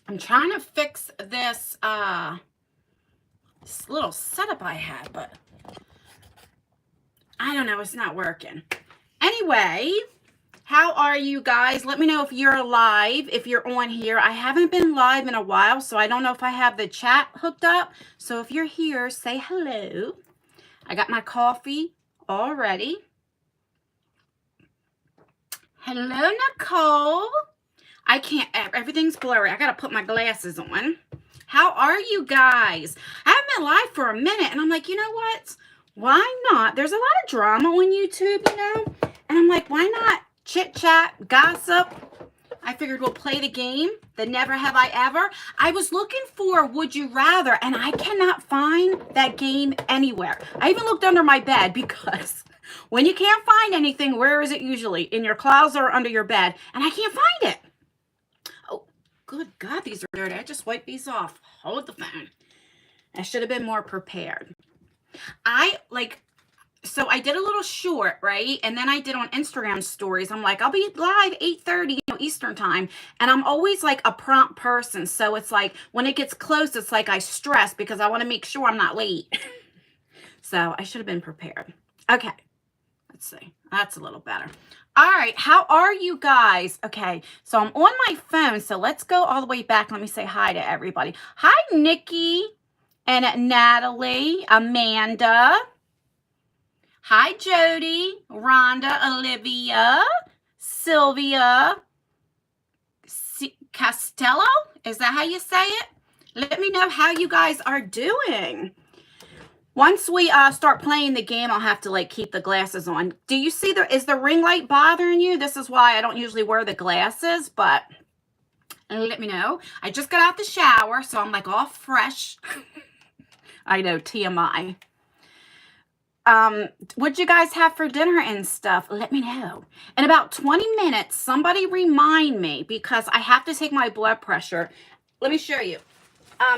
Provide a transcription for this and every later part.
I'm trying to fix this little setup I had, but I don't know, it's not working. Anyway, how are you guys? Let me know if you're live, if you're on here. I haven't been live in a while, so I don't know if I have the chat hooked up. So if you're here, say hello. I got my coffee all ready. Hello, Nicole. I can't, everything's blurry. I got to put my glasses on. How are you guys? I haven't been live for a minute, and I'm like, you know what? Why not? There's a lot of drama on YouTube, you know? And I'm like, why not chit chat, gossip? I figured we'll play the game, the Never Have I Ever. I was looking for Would You Rather, and I cannot find that game anywhere. I even looked under my bed because when you can't find anything, where is it usually? In your closet or under your bed? And I can't find it. Oh, good God, these are dirty. I just wiped these off. Hold the phone. I should have been more prepared. So I did a little short, right? And then I did on Instagram stories. I'm like, I'll be live 8:30, Eastern time. And I'm always like a prompt person. So it's like when it gets close, it's like I stress because I want to make sure I'm not late. So I should have been prepared. Okay. Let's see. That's a little better. All right. How are you guys? Okay. So I'm on my phone. So let's go all the way back. Let me say hi to everybody. Hi, Nikki and Natalie, Amanda. Hi, Jody, Rhonda, Olivia, Sylvia, Castello. Is that how you say it? Let me know how you guys are doing. Once we start playing the game, I'll have to like keep the glasses on. Do you see is the ring light bothering you? This is why I don't usually wear the glasses, but let me know. I just got out the shower, so I'm like all fresh. I know, TMI. What'd you guys have for dinner and stuff? Let me know. In about 20 minutes, somebody remind me because I have to take my blood pressure. Let me show you.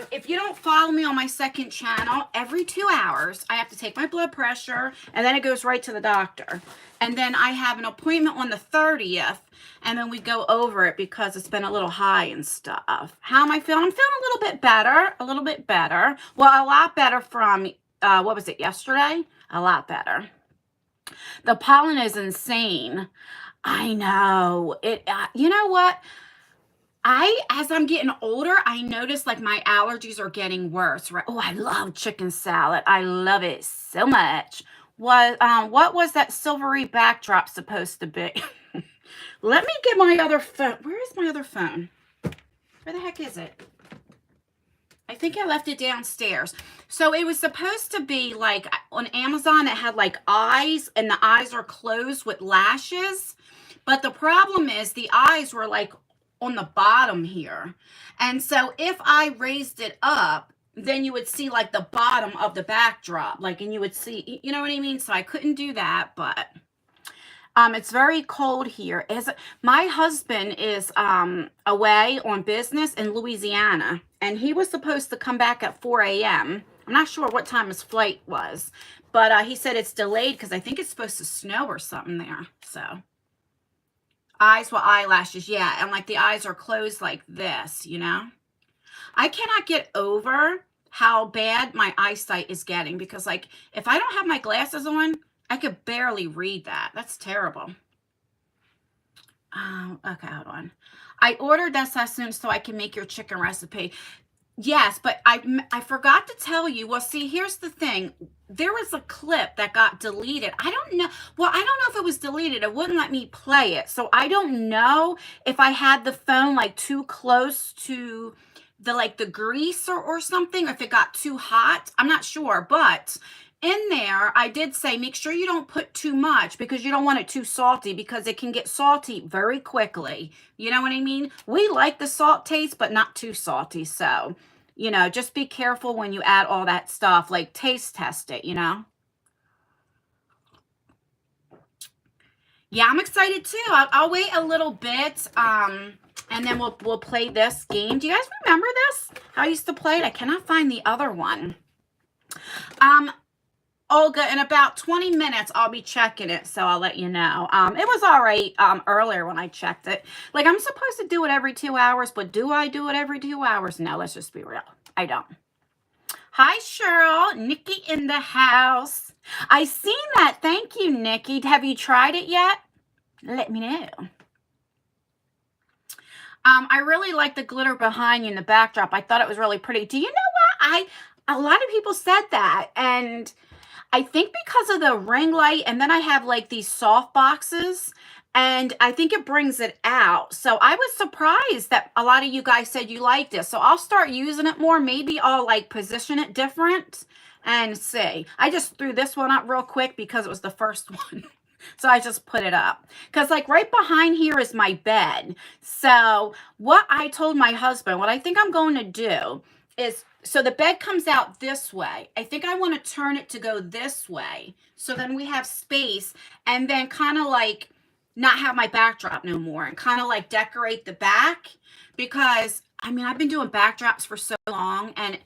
If you don't follow me on my second channel, every 2 hours, I have to take my blood pressure and then it goes right to the doctor. And then I have an appointment on the 30th and then we go over it because it's been a little high and stuff. How am I feeling? I'm feeling a little bit better. Well, a lot better from, what was it, yesterday? A lot better. The pollen is insane. I know it. You know what? As I'm getting older, I notice like my allergies are getting worse, right? Oh, I love chicken salad. I love it so much. What was that silvery backdrop supposed to be? Let me get my other phone. Where is my other phone? Where the heck is it? I think I left it downstairs. So it was supposed to be like on Amazon, it had like eyes and the eyes are closed with lashes. But the problem is the eyes were like on the bottom here. And so if I raised it up, then you would see like the bottom of the backdrop, like, and you would see, you know what I mean? So I couldn't do that, but it's very cold here. My husband is away on business in Louisiana, and he was supposed to come back at 4 a.m. I'm not sure what time his flight was, but he said it's delayed because I think it's supposed to snow or something there. So eyes with eyelashes, yeah, and like the eyes are closed like this, you know. I cannot get over how bad my eyesight is getting because like if I don't have my glasses on, I could barely read that. That's terrible. Okay, hold on. I ordered this as soon so I can make your chicken recipe. Yes, but I forgot to tell you. Well, see, here's the thing. There was a clip that got deleted. I don't know. Well, I don't know if it was deleted. It wouldn't let me play it. So I don't know if I had the phone like too close to the grease or something, or if it got too hot. I'm not sure, but in there, I did say, make sure you don't put too much because you don't want it too salty because it can get salty very quickly. You know what I mean? We like the salt taste, but not too salty. So, you know, just be careful when you add all that stuff, like taste test it, you know? Yeah, I'm excited too. I'll wait a little bit, and then we'll play this game. Do you guys remember this? How I used to play it? I cannot find the other one. all good. In about 20 minutes, I'll be checking it, so I'll let you know. It was all right earlier when I checked it. Like, I'm supposed to do it every 2 hours, but do I do it every 2 hours? No, let's just be real. I don't. Hi, Cheryl. Nikki in the house. I seen that. Thank you, Nikki. Have you tried it yet? Let me know. I really like the glitter behind you in the backdrop. I thought it was really pretty. Do you know what? A lot of people said that, and I think because of the ring light, and then I have like these soft boxes, and I think it brings it out. So I was surprised that a lot of you guys said you liked it. So I'll start using it more. Maybe I'll like position it different and see. I just threw this one up real quick because it was the first one. So I just put it up because like right behind here is my bed. So what I told my husband, what I think I'm going to do is, so the bed comes out this way. I think I want to turn it to go this way. So then we have space, and then kind of like not have my backdrop no more, and kind of like decorate the back, because I mean, I've been doing backdrops for so long, and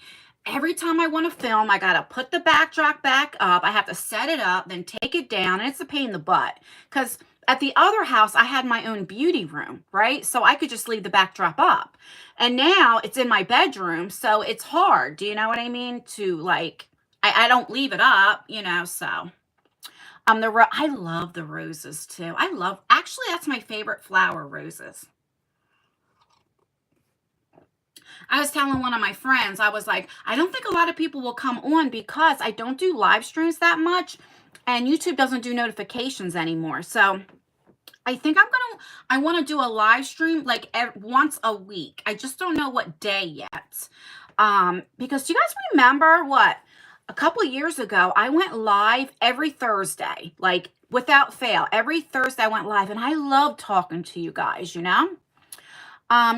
every time I want to film, I got to put the backdrop back up. I have to set it up, then take it down. And it's a pain in the butt because at the other house, I had my own beauty room, right? So I could just leave the backdrop up. And now it's in my bedroom. So it's hard. Do you know what I mean? To like, I don't leave it up, you know, so. I love the roses too. Actually, that's my favorite flower, roses. I was telling one of my friends, I was like, I don't think a lot of people will come on because I don't do live streams that much, and YouTube doesn't do notifications anymore. So I think I want to do a live stream like once a week. I just don't know what day yet. Because do you guys remember what? A couple of years ago, I went live every Thursday, like without fail. Every Thursday I went live, and I love talking to you guys, you know?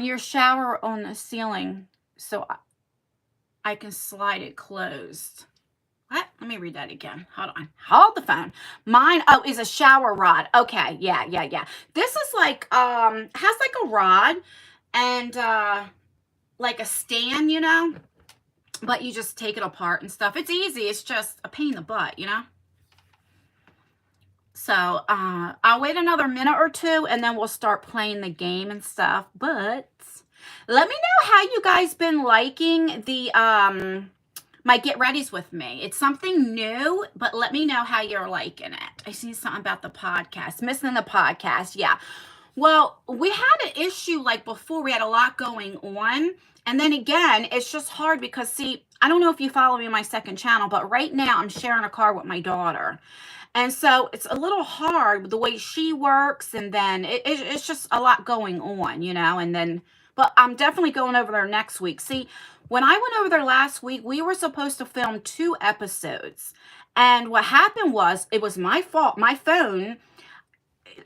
Your shower on the ceiling, so I can slide it closed. What? Let me read that again. Hold on. Hold the phone. Mine, oh, is a shower rod. Okay, yeah. This is like, has like a rod and like a stand, you know? But you just take it apart and stuff. It's easy. It's just a pain in the butt, you know? So I'll wait another minute or two, and then we'll start playing the game and stuff. But let me know how you guys been liking the my get readies with me. It's something new, but let me know how you're liking it. I see something about the podcast, missing the podcast. Yeah. Well, we had an issue like before. We had a lot going on. And then again, it's just hard because, see, I don't know if you follow me on my second channel, but right now I'm sharing a car with my daughter. And so it's a little hard the way she works. And then it's just a lot going on, you know, and then, but I'm definitely going over there next week. See, when I went over there last week, we were supposed to film 2 episodes. And what happened was, it was my fault. My phone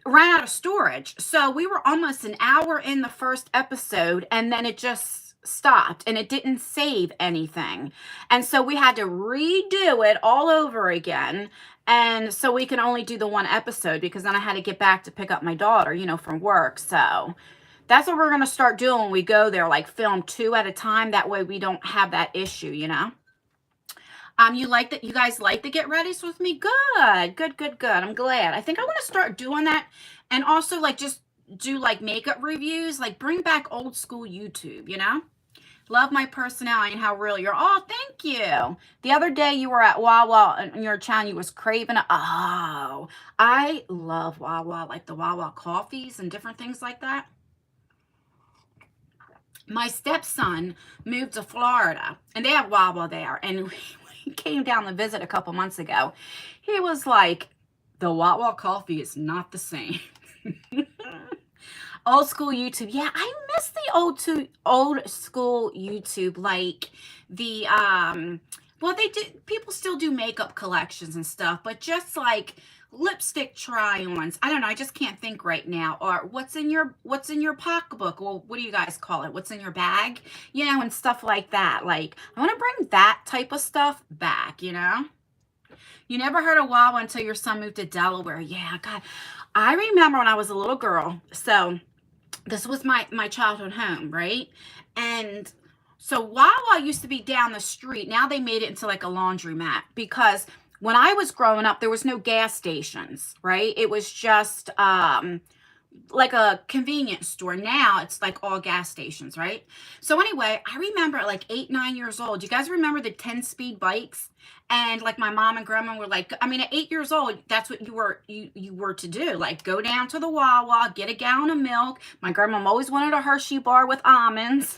ran out of storage. So we were almost an hour in the first episode, and then it just stopped and it didn't save anything. And so we had to redo it all over again. And so we can only do the 1 episode because then I had to get back to pick up my daughter, you know, from work. So that's what we're going to start doing when we go there, like film 2 at a time. That way we don't have that issue, you know. You like that? You guys like to get ready with me? Good. I'm glad. I think I want to start doing that, and also like just do like makeup reviews, like bring back old school YouTube, you know? Love my personality and how real you're. Oh, thank you. The other day you were at Wawa on your channel. You was craving it. Oh, I love Wawa, like the Wawa coffees and different things like that. My stepson moved to Florida, and they have Wawa there, and he came down to visit a couple months ago. He was like, the Wawa coffee is not the same. Old school YouTube. Yeah, I miss the old school YouTube, like the well, they do, people still do makeup collections and stuff, but just like lipstick try-ons. I don't know, I just can't think right now. Or what's in your pocketbook? Well, what do you guys call it? What's in your bag? You know, and stuff like that. Like, I want to bring that type of stuff back, you know? You never heard of Wawa until your son moved to Delaware. Yeah, God. I remember when I was a little girl. So this was my childhood home, right? And so Wawa used to be down the street. Now they made it into like a laundromat, because when I was growing up, there was no gas stations, right? It was just like a convenience store. Now it's like all gas stations, right? So anyway, I remember at like 8, 9 years old. You guys remember the 10-speed bikes? And like my mom and grandma were like, I mean, at 8 years old, that's what you were to do. Like go down to the Wawa, get a gallon of milk. My grandma always wanted a Hershey bar with almonds,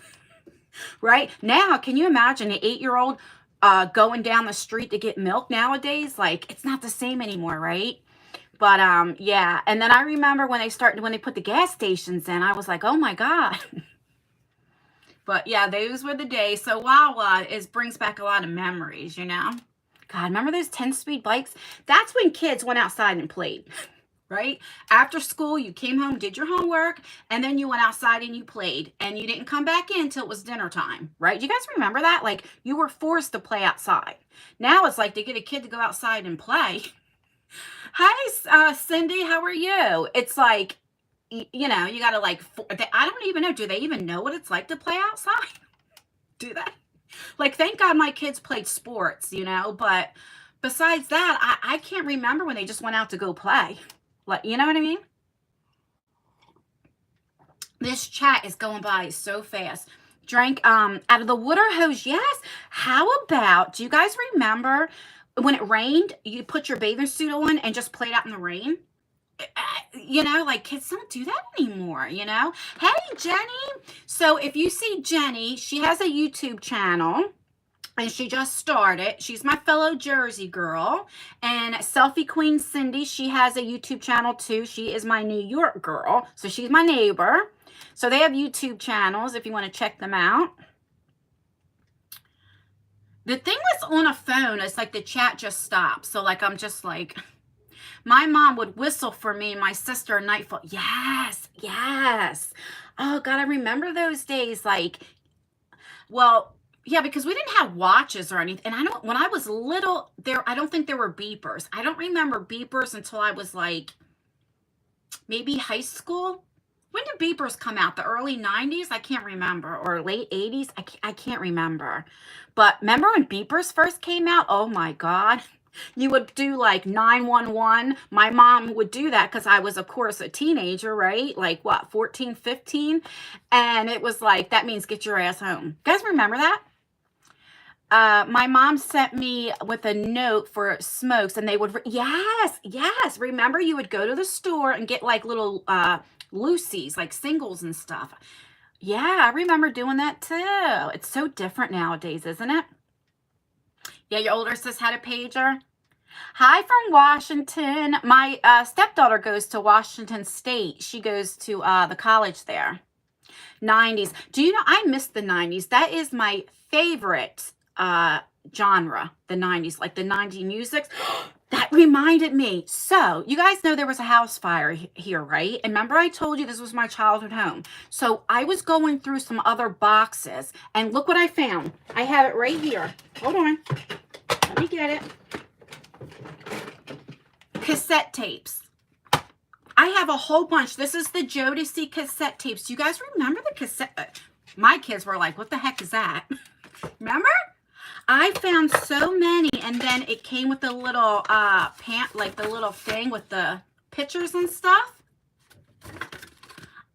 right? Now, can you imagine an 8-year-old going down the street to get milk nowadays? Like it's not the same anymore, right? But yeah. And then I remember when they put the gas stations in, I was like, oh my God. But yeah, those were the days. So Wawa brings back a lot of memories, you know? God, remember those 10-speed bikes? That's when kids went outside and played, right? After school, you came home, did your homework, and then you went outside and you played. And you didn't come back in until it was dinner time, right? You guys remember that? Like you were forced to play outside. Now it's like to get a kid to go outside and play. Hi, Cindy, how are you? It's like, you know, you got to like, I don't even know. Do they even know what it's like to play outside? Do they? Like, thank God my kids played sports, you know, but besides that, I can't remember when they just went out to go play. Like, you know what I mean? This chat is going by so fast. Drank out of the water hose. Yes. How about, do you guys remember when it rained, you put your bathing suit on and just played out in the rain? You know, like kids don't do that anymore, you know? Hey, Jenny. So if you see Jenny, she has a YouTube channel and she just started. She's my fellow Jersey girl. And Selfie Queen Cindy, she has a YouTube channel too. She is my New York girl. So she's my neighbor. So they have YouTube channels if you want to check them out. The thing that's on a phone is like the chat just stops. So like I'm just like, my mom would whistle for me and my sister at nightfall. Yes, yes. Oh God, I remember those days. Like, well, yeah, because we didn't have watches or anything. And when I was little, I don't think there were beepers. I don't remember beepers until I was like maybe high school. When did beepers come out? The early 90s? I can't remember. Or late 80s? I can't remember. But remember when beepers first came out? Oh my God. You would do like 911. My mom would do that because I was, of course, a teenager, right? Like what, 14, 15? And it was like, that means get your ass home. You guys remember that? My mom sent me with a note for smokes and they would, yes. Remember you would go to the store and get like little loosies, like singles and stuff. Yeah, I remember doing that too. It's so different nowadays, isn't it? Yeah, your older sis had a pager. Hi from Washington. My stepdaughter goes to Washington State. She goes to the college there. 90s. Do you know, I miss the 90s. That is my favorite genre, the 90s, like the 90s music. That reminded me. So you guys know there was a house fire here, right? And remember I told you this was my childhood home. So I was going through some other boxes and look what I found. I have it right here. Hold on. Let me get it. Cassette tapes. I have a whole bunch. This is the Jodeci cassette tapes. Do you guys remember the cassette? My kids were like, what the heck is that? Remember? I found so many, and then it came with the little like the little thing with the pictures and stuff.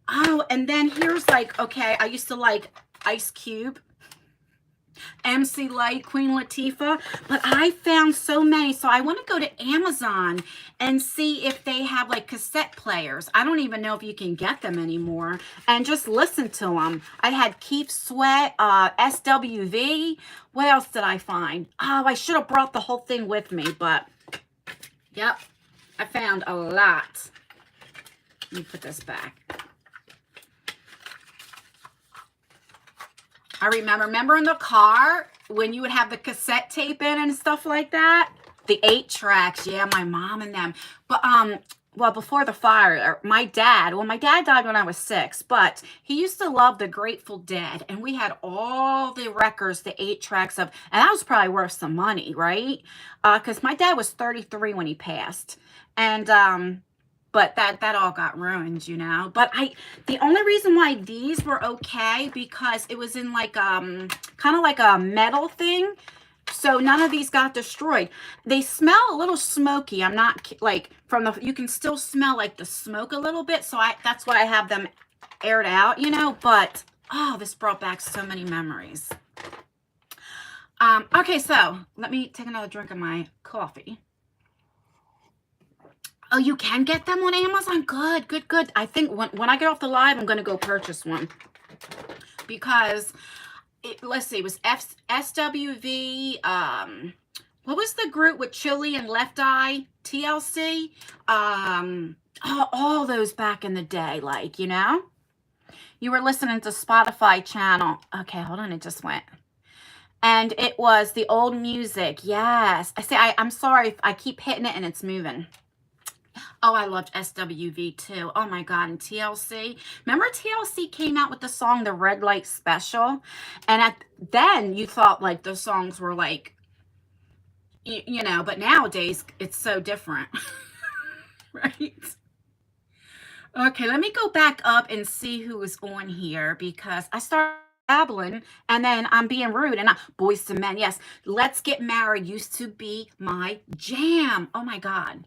Oh, and then here's like, okay, I used to like Ice Cube, MC Light, Queen Latifah, but I found so many. So I want to go to Amazon and see if they have like cassette players. I don't even know if you can get them anymore, and just listen to them. I had Keith Sweat, SWV. What else did I find? Oh, I should have brought the whole thing with me, but yep, I found a lot. Let me put this back. I remember in the car when you would have the cassette tape in and stuff like that. The 8 tracks, yeah, my mom and them. But well, before the fire, my dad died when I was 6, but he used to love the Grateful Dead, and we had all the records, the 8 tracks of, and that was probably worth some money, right? Because my dad was 33 when he passed, and but that all got ruined, you know. But the only reason why these were okay because it was in like kind of like a metal thing. So none of these got destroyed. They smell a little smoky. I'm not like from the, you can still smell like the smoke a little bit. So that's why I have them aired out, you know, but oh, this brought back so many memories. Okay, so let me take another drink of my coffee. Oh, you can get them on Amazon? Good, good, good. I think when I get off the live, I'm going to go purchase one. Because, let's see, it was SWV, what was the group with Chili and Left Eye? TLC? All those back in the day, like, you know? You were listening to Spotify channel. Okay, hold on, it just went. And it was the old music. Yes. I'm sorry if I keep hitting it and it's moving. Oh, I loved SWV too. Oh my God. And TLC. Remember TLC came out with the song, The Red Light Special? And then you thought like the songs were like, you know, but nowadays it's so different. Right? Okay, let me go back up and see who is on here because I started babbling and then I'm being rude. And Boys to Men, yes. Let's Get Married used to be my jam. Oh my God.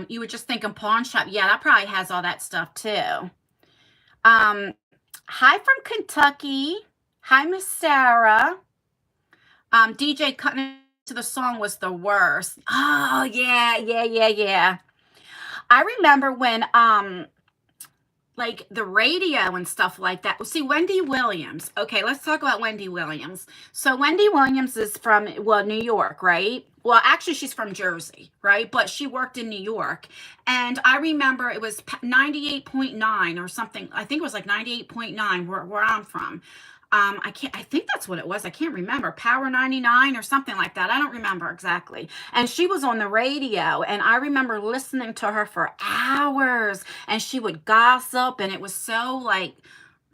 You were just thinking pawn shop. Yeah, that probably has all that stuff too. Hi from Kentucky. Hi, Miss Sarah. DJ cutting to the song was the worst. Oh yeah. I remember when like the radio and stuff like that. See, Wendy Williams. Okay, let's talk about Wendy Williams. So Wendy Williams is from, well, New York, right? Well, actually, she's from Jersey, right? But she worked in New York. And I remember it was 98.9 or something. I think it was like 98.9 where I'm from. I think that's what it was. I can't remember. Power 99 or something like that. I don't remember exactly. And she was on the radio and I remember listening to her for hours and she would gossip and it was so like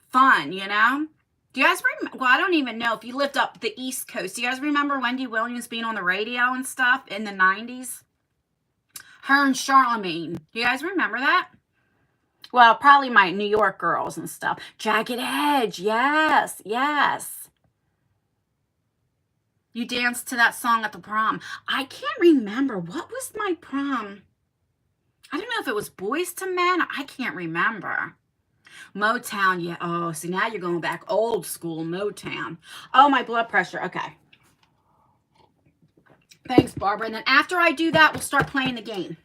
fun, you know? Do you guys remember? Well, I don't even know if you lived up the East Coast. Do you guys remember Wendy Williams being on the radio and stuff in the 90s? Her and Charlemagne. Do you guys remember that? Well, probably my New York girls and stuff. Jagged Edge. Yes. You danced to that song at the prom. I can't remember. What was my prom? I don't know if it was Boys to Men. I can't remember. Motown. Yeah. Oh, see, now you're going back old school Motown. Oh, my blood pressure. Okay. Thanks, Barbara. And then after I do that, we'll start playing the game.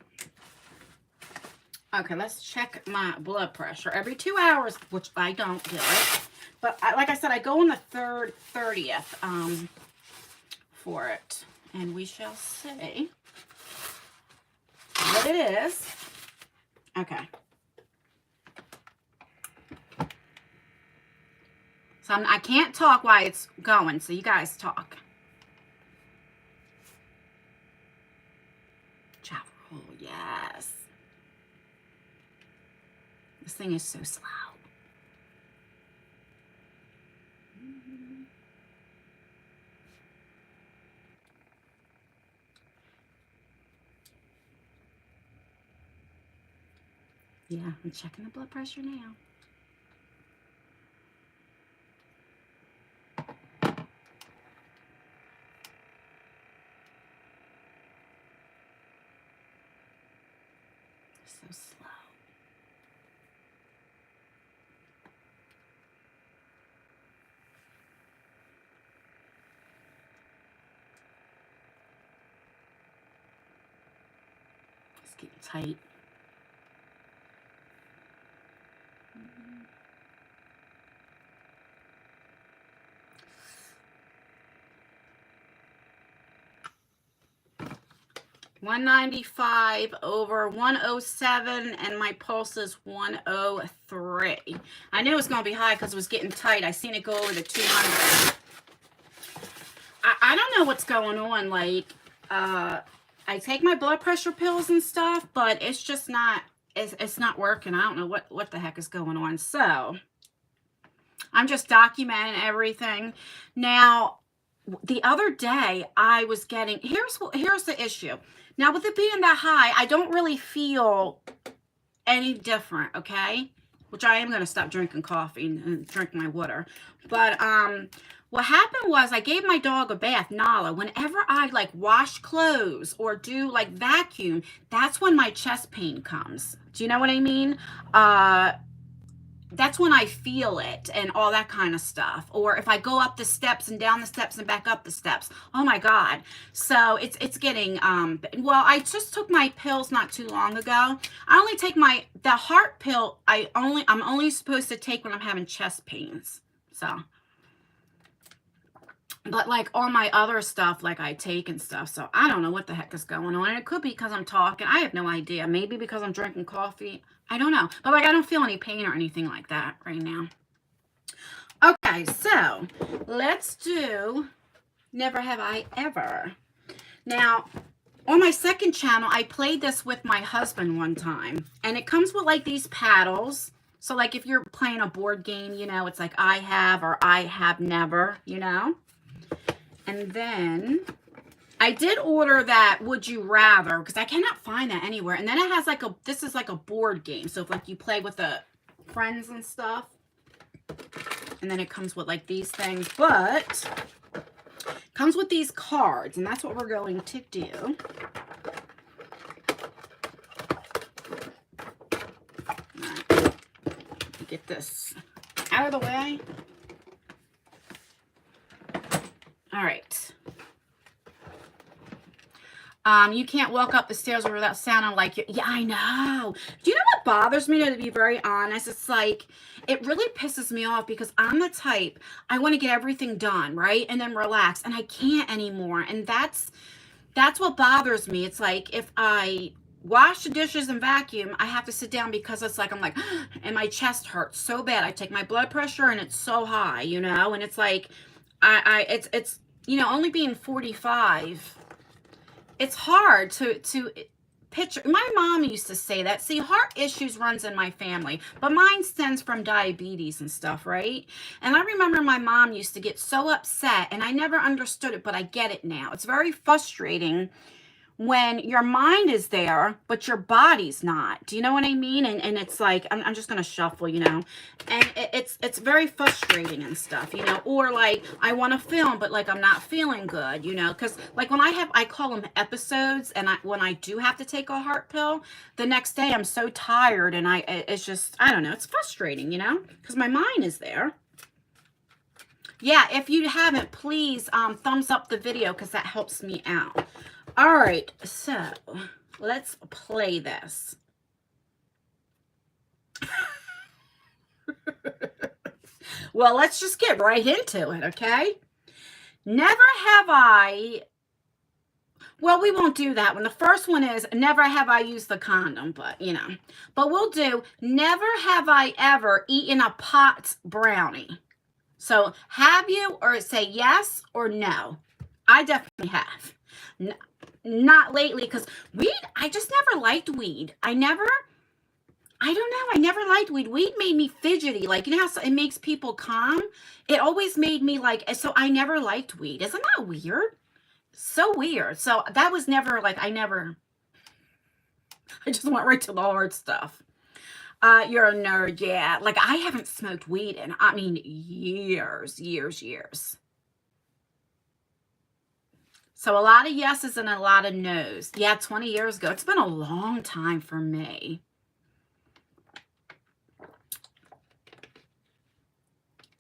Okay, let's check my blood pressure every 2 hours, which I don't do it. But like I said, I go on the 30th for it. And we shall see what it is. Okay. So I can't talk while it's going, so you guys talk. Oh, yes. This thing is so slow. Yeah, I'm checking the blood pressure now. So slow. Just keep it tight. Mm-hmm. 195 over 107, and my pulse is 103. I knew it was going to be high because it was getting tight. I seen it go over the 200. I don't know what's going on. Like, I take my blood pressure pills and stuff, but it's just not, it's not working. I don't know what the heck is going on. So I'm just documenting everything. Now, the other day I was getting, here's the issue. Now, with it being that high, I don't really feel any different, okay? which I am going to stop drinking coffee and drink my water. But what happened was I gave my dog a bath, Nala. Whenever I like wash clothes or do like vacuum, that's when my chest pain comes. Do you know what I mean? That's when I feel it and all that kind of stuff. Or if I go up the steps and down the steps and back up the steps. Oh my God. So it's getting, well, I just took my pills not too long ago. I only take the heart pill. I'm only supposed to take when I'm having chest pains. So, but like all my other stuff, like I take and stuff. So I don't know what the heck is going on. And it could be because I'm talking. I have no idea. Maybe because I'm drinking coffee. I don't know. But like I don't feel any pain or anything like that right now. Okay, so let's do Never Have I Ever. Now, on my second channel, I played this with my husband one time. And it comes with like these paddles. So like if you're playing a board game, you know, it's like I have or I have never, you know. And then I did order that Would You Rather because I cannot find that anywhere. And then it has like this is like a board game. So if like you play with the friends and stuff. And then it comes with like these things. But it comes with these cards. And that's what we're going to do. Right. Get this out of the way. All right. You can't walk up the stairs without sounding like you. Yeah, I know. Do you know what bothers me, to be very honest? It's like, it really pisses me off because I'm the type, I want to get everything done, right? And then relax. And I can't anymore. And that's what bothers me. It's like, if I wash the dishes and vacuum, I have to sit down because it's like, I'm like, and my chest hurts so bad. I take my blood pressure and it's so high, you know? And it's like, it's, you know, only being 45, it's hard to picture. My mom used to say that. See, heart issues runs in my family, but mine stems from diabetes and stuff, right? And I remember my mom used to get so upset, and I never understood it, but I get it now. It's very frustrating when your mind is there, but your body's not. Do you know what I mean? And it's like, I'm just going to shuffle, you know, and it's very frustrating and stuff, you know, or like I want to film, but like I'm not feeling good, you know, because like when I call them episodes, and when I do have to take a heart pill, the next day I'm so tired, and it's just, I don't know, it's frustrating, you know, because my mind is there. Yeah, if you haven't, please thumbs up the video because that helps me out. All right, so let's play this. Well, let's just get right into it, okay? Never have I... Well, we won't do that one. The first one is never have I used the condom, but, you know. But we'll do never have I ever eaten a pot brownie. So have you, or say yes or no? I definitely have. Not lately, because weed, I just never liked weed. I don't know, I never liked weed. Weed made me fidgety. Like, you know how it makes people calm? It always made me like, so I never liked weed. Isn't that weird? So weird. So that was never like, I just went right to the hard stuff. You're a nerd, yeah. Like, I haven't smoked weed in, I mean, years. So a lot of yeses and a lot of nos. Yeah, 20 years ago. It's been a long time for me.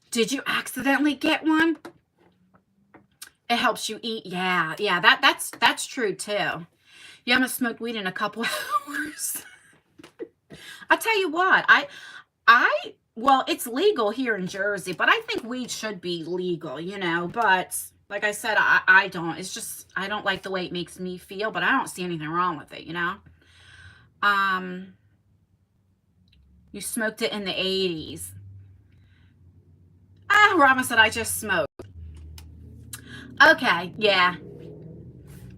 Did you accidentally get one? It helps you eat. Yeah, that's true too. You haven't smoked weed in a couple hours. I tell you what, well, it's legal here in Jersey, but I think weed should be legal, you know, but like I said, I don't. It's just, I don't like the way it makes me feel, but I don't see anything wrong with it, you know? You smoked it in the 80s. Robin said, I just smoked. Okay, yeah.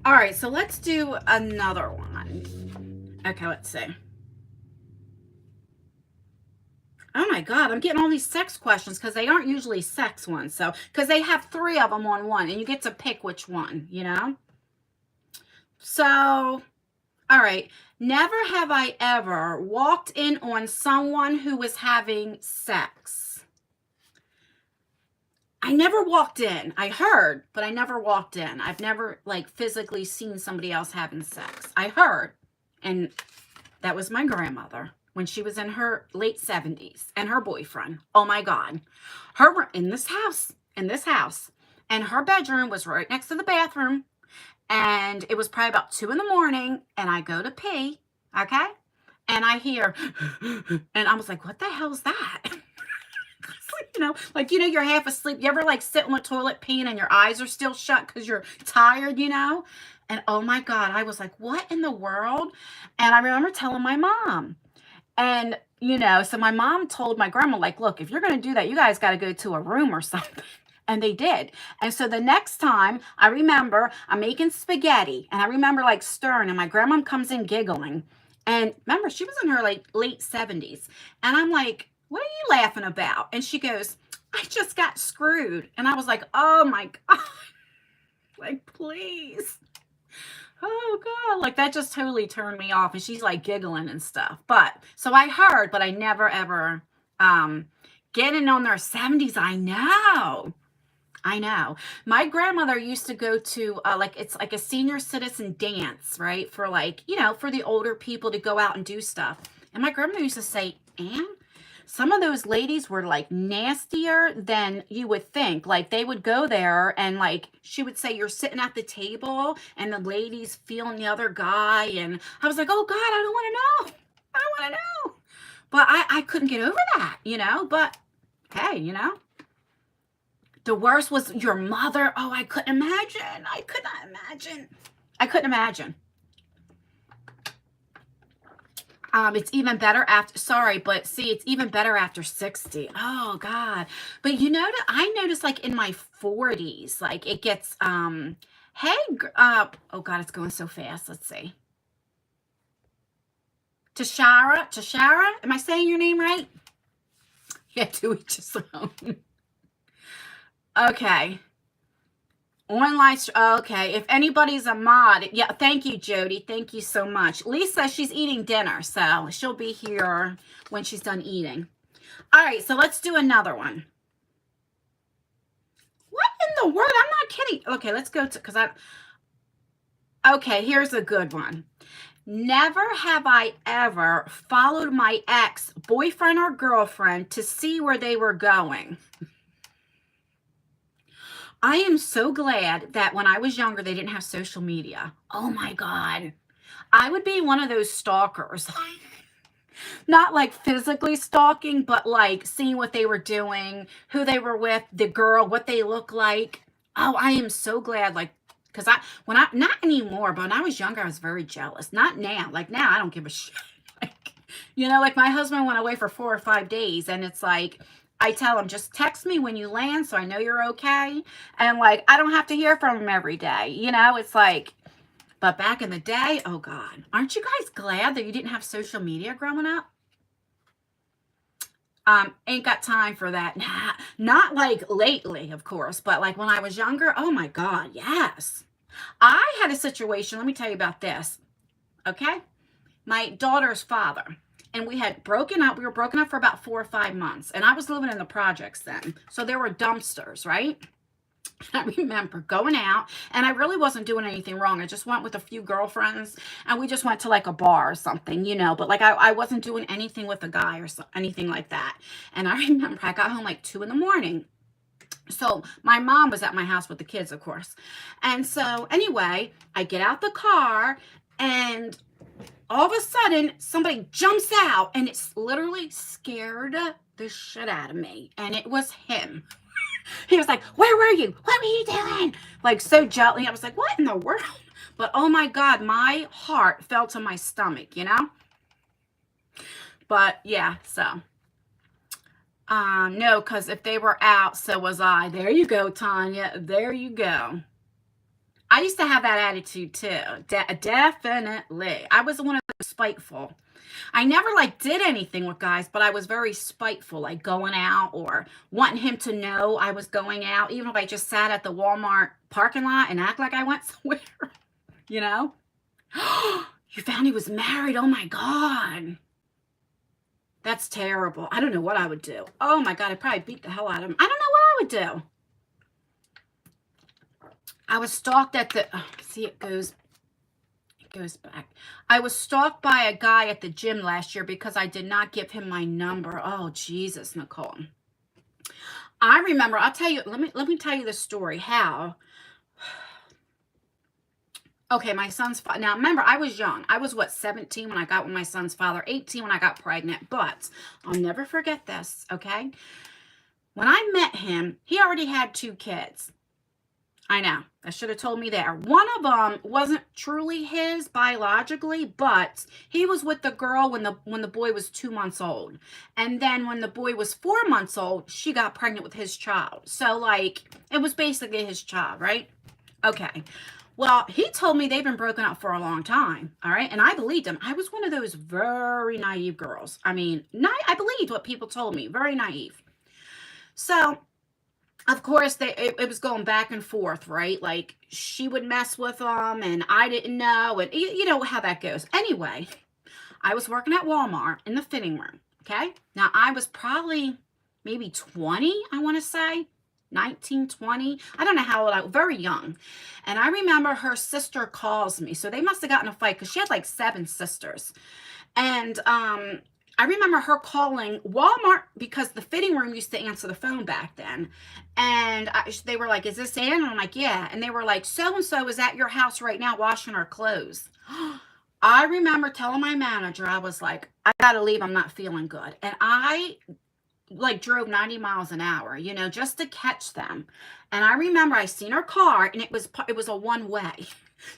All right, so let's do another one. Okay, let's see. Oh my God, I'm getting all these sex questions because they aren't usually sex ones. So, because they have 3 of them on one, and you get to pick which one, you know? So, All right. Never have I ever walked in on someone who was having sex. I never walked in. I heard, but I never walked in. I've never like physically seen somebody else having sex. I heard, and that was my grandmother when she was in her late 70s and her boyfriend. Oh my God. Her in this house, and her bedroom was right next to the bathroom. And it was probably about 2 in the morning, and I go to pee, okay? And I hear, and I was like, what the hell's that? You're half asleep. You ever like sit on the toilet peeing and your eyes are still shut because you're tired, And oh my God, I was like, what in the world? And I remember telling my mom. And, so my mom told my grandma, like, look, if you're going to do that, you guys got to go to a room or something. And they did. And so the next time I remember I'm making spaghetti and I remember like stirring and my grandma comes in giggling. And remember, she was in her like late 70s. And I'm like, what are you laughing about? And she goes, I just got screwed. And I was like, oh my God, like, please. Oh God, like that just totally turned me off. And she's like giggling and stuff. But so I heard, but I never ever getting on their 70s. I know. My grandmother used to go to it's like a senior citizen dance, right? For like, for the older people to go out and do stuff. And my grandmother used to say, Anne, some of those ladies were like nastier than you would think. Like they would go there and like she would say you're sitting at the table and the ladies feeling the other guy. And I was like, oh God, I don't want to know. I don't want to know. But I couldn't get over that, But hey, the worst was your mother. Oh, I couldn't imagine. I could not imagine. I couldn't imagine. It's even better after, sorry, but see, it's even better after 60. Oh God. But I noticed like in my 40s, like it gets, hey, oh God, it's going so fast. Let's see. Tashara, am I saying your name right? Yeah, to each his own. Okay. Online, okay. If anybody's a mod, yeah, thank you, Jody. Thank you so much. Lisa, she's eating dinner, so she'll be here when she's done eating. All right, so let's do another one. What in the world? I'm not kidding. Okay, let's go to, okay, here's a good one. Never have I ever followed my ex, boyfriend or girlfriend, to see where they were going. I am so glad that when I was younger, they didn't have social media. Oh my God. I would be one of those stalkers. Not like physically stalking, but like seeing what they were doing, who they were with, the girl, what they look like. Oh, I am so glad. Like, because not anymore, but when I was younger, I was very jealous. Not now. Like now, I don't give a shit. Like my husband went away for 4 or 5 days and it's like, I tell him, just text me when you land so I know you're okay. And like, I don't have to hear from him every day. It's like, but back in the day, oh God, aren't you guys glad that you didn't have social media growing up? Ain't got time for that. Not like lately, of course, but like when I was younger, oh my God, yes. I had a situation, let me tell you about this, okay? My daughter's father, and we had broken up. We were broken up for about 4 or 5 months, and I was living in the projects then. So there were dumpsters, right? I remember going out, and I really wasn't doing anything wrong. I just went with a few girlfriends, and we just went to like a bar or something, but like I wasn't doing anything with a guy or anything like that. And I remember I got home like 2 in the morning. So my mom was at my house with the kids, of course. And so anyway, I get out the car, and all of a sudden somebody jumps out, and it's literally scared the shit out of me. And it was him. He was like, where were you? What were you doing? Like so gently. I was like, what in the world? But oh my God, my heart fell to my stomach, But yeah, so. No, because if they were out, so was I. There you go, Tanya. There you go. I used to have that attitude too. Definitely. I was one of those spiteful. I never like did anything with guys, but I was very spiteful, like going out or wanting him to know I was going out, even if I just sat at the Walmart parking lot and act like I went somewhere, You found he was married? Oh my God. That's terrible. I don't know what I would do. Oh my God, I'd probably beat the hell out of him. I don't know what I would do. I was stalked at the, oh, see, it goes back. I was stalked by a guy at the gym last year because I did not give him my number. Oh, Jesus, Nicole. I remember, I'll tell you, let me tell you the story. How? Okay, my son's father. Now, remember, I was young. I was, what, 17 when I got with my son's father, 18 when I got pregnant. But I'll never forget this, okay? When I met him, he already had 2 kids. I know. I should have told me there. One of them wasn't truly his biologically, but he was with the girl when the boy was 2 months old. And then when the boy was 4 months old, she got pregnant with his child. So, like, it was basically his child, right? Okay. Well, he told me they've been broken up for a long time, all right? And I believed him. I was one of those very naive girls. I mean, I believed what people told me. Very naive. So, of course, it was going back and forth, right? Like, she would mess with them, and I didn't know, and you know how that goes. Anyway, I was working at Walmart in the fitting room, okay? Now, I was probably maybe 20, I want to say. 19, 20. I don't know how old I was. Very young. And I remember her sister calls me. So they must have gotten a fight because she had like 7 sisters. And I remember her calling Walmart because the fitting room used to answer the phone back then. And they were like, is this Ann? And I'm like, yeah. And they were like, so-and-so is at your house right now washing her clothes. I remember telling my manager, I was like, I got to leave. I'm not feeling good. And I like drove 90 miles an hour, you know, just to catch them. And I remember I seen her car and it was a one-way.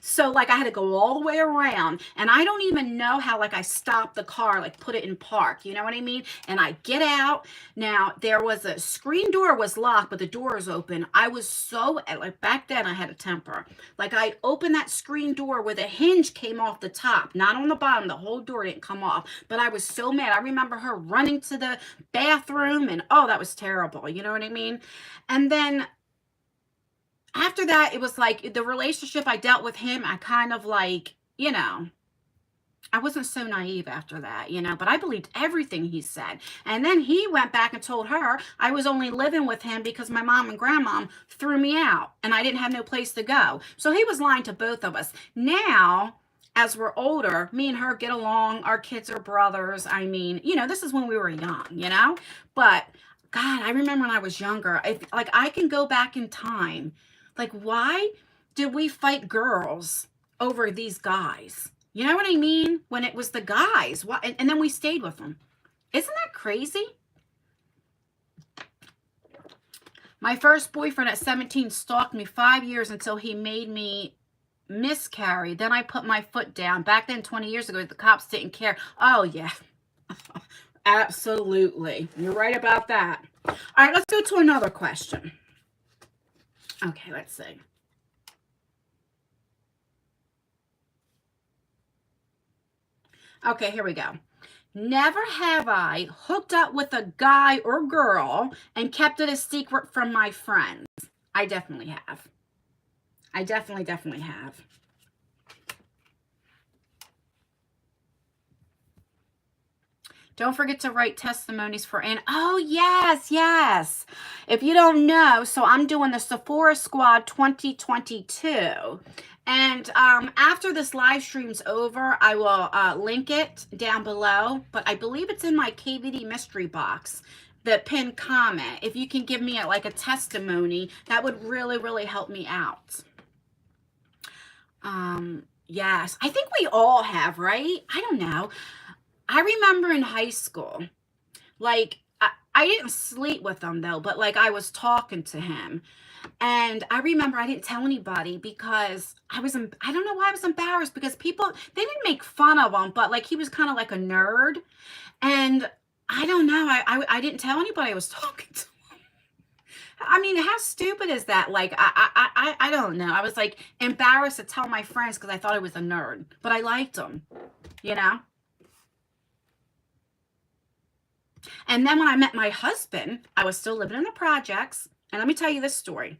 So like I had to go all the way around, and I don't even know how like I stopped the car, like put it in park, you know what I mean? And I get out. Now there was a screen door was locked, but the door is open. I was so, like back then I had a temper. Like I opened that screen door where the hinge came off the top, not on the bottom. The whole door didn't come off, but I was so mad. I remember her running to the bathroom, and oh, that was terrible. You know what I mean? And then after that, it was like the relationship I dealt with him, I kind of like, you know, I wasn't so naive after that, you know, but I believed everything he said. And then he went back and told her I was only living with him because my mom and grandmom threw me out and I didn't have no place to go. So he was lying to both of us. Now, as we're older, me and her get along. Our kids are brothers. I mean, you know, this is when we were young, you know, but God, I remember when I was younger, like I can go back in time. Like, why did we fight girls over these guys? You know what I mean? When it was the guys. Why? And then we stayed with them. Isn't that crazy? My first boyfriend at 17 stalked me 5 years until he made me miscarry. Then I put my foot down. Back then, 20 years ago, the cops didn't care. Oh, yeah. Absolutely. You're right about that. All right, let's go to another question. Okay, let's see. Okay, here we go. Never have I hooked up with a guy or girl and kept it a secret from my friends. I definitely have. I definitely have. Don't forget to write testimonies for Ann. Oh, yes, yes. If you don't know, so I'm doing the Sephora Squad 2022. And after this live stream's over, I will link it down below. But I believe it's in my KVD mystery box, the pinned comment. If you can give me like a testimony, that would really, really help me out. Yes, I think we all have, right? I don't know. I remember in high school, like, I didn't sleep with him, though, but, like, I was talking to him. And I remember I didn't tell anybody because I don't know why I was embarrassed, because people, they didn't make fun of him, but, like, he was kind of like a nerd. And I don't know, I didn't tell anybody I was talking to him. I mean, how stupid is that? Like, I don't know. I was, like, embarrassed to tell my friends because I thought I was a nerd. But I liked him, you know? And then when I met my husband, I was still living in the projects. And let me tell you this story.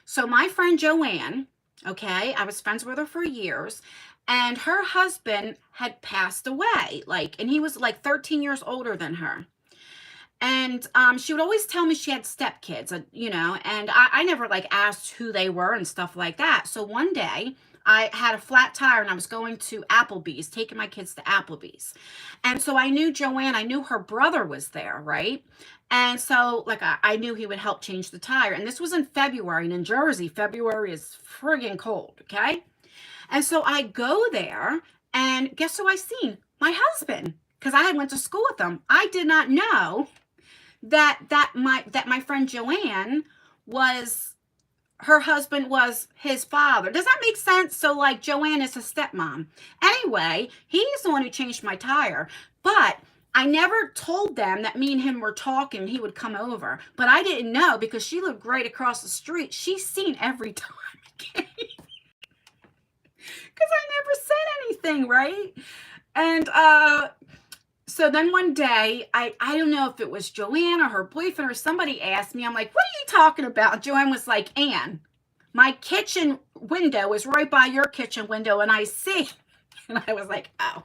So my friend Joanne, okay, I was friends with her for years. And her husband had passed away, like, and he was like 13 years older than her. And she would always tell me she had stepkids, and I never like asked who they were and stuff like that. So one day I had a flat tire and I was going to Applebee's, taking my kids to Applebee's. And so I knew Joanne, I knew her brother was there, right? And so like I knew he would help change the tire. And this was in February, and in Jersey, February is friggin' cold, okay? And so I go there, and guess who I seen? My husband, because I had went to school with him. I did not know that my friend Joanne was, her husband was his father. Does that make sense? So like Joanne is a stepmom. Anyway, he's the one who changed my tire. But I never told them that me and him were talking. He would come over. But I didn't know because she lived right across the street. She's seen every time I came. Because I never said anything, right? And so then one day, I don't know if it was Joanne or her boyfriend or somebody asked me, I'm like, what are you talking about? Joanne was like, Ann, my kitchen window is right by your kitchen window, and I see. And I was like, oh.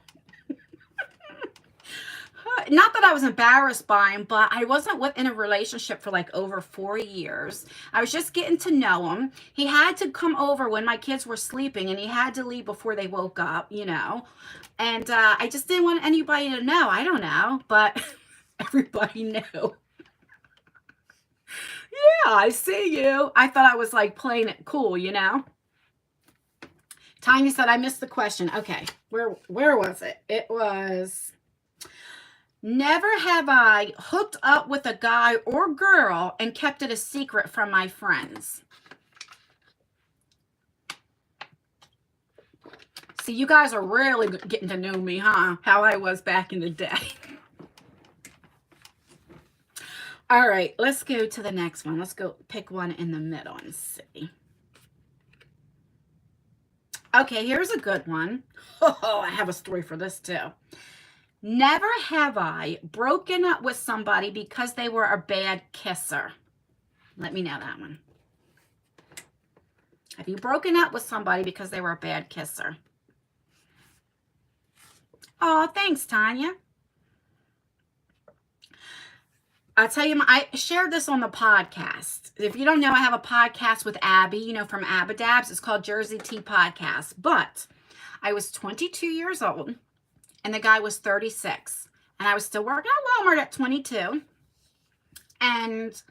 Not that I was embarrassed by him, but I wasn't in a relationship for like over 4 years. I was just getting to know him. He had to come over when my kids were sleeping, and he had to leave before they woke up, And I just didn't want anybody to know. I don't know, but everybody knew. Yeah, I see you. I thought I was like playing it cool, Tanya said I missed the question. Okay, where was it? It was, never have I hooked up with a guy or girl and kept it a secret from my friends. See, you guys are really getting to know me, huh? How I was back in the day. All right, let's go to the next one. Let's go pick one in the middle and see. Okay, here's a good one. Oh, I have a story for this too. Never have I broken up with somebody because they were a bad kisser. Let me know that one. Have you broken up with somebody because they were a bad kisser? Oh, thanks, Tanya. I'll tell you, I shared this on the podcast. If you don't know, I have a podcast with Abby, from Abadabs. It's called Jersey Tea Podcast. But I was 22 years old, and the guy was 36. And I was still working at Walmart at 22. And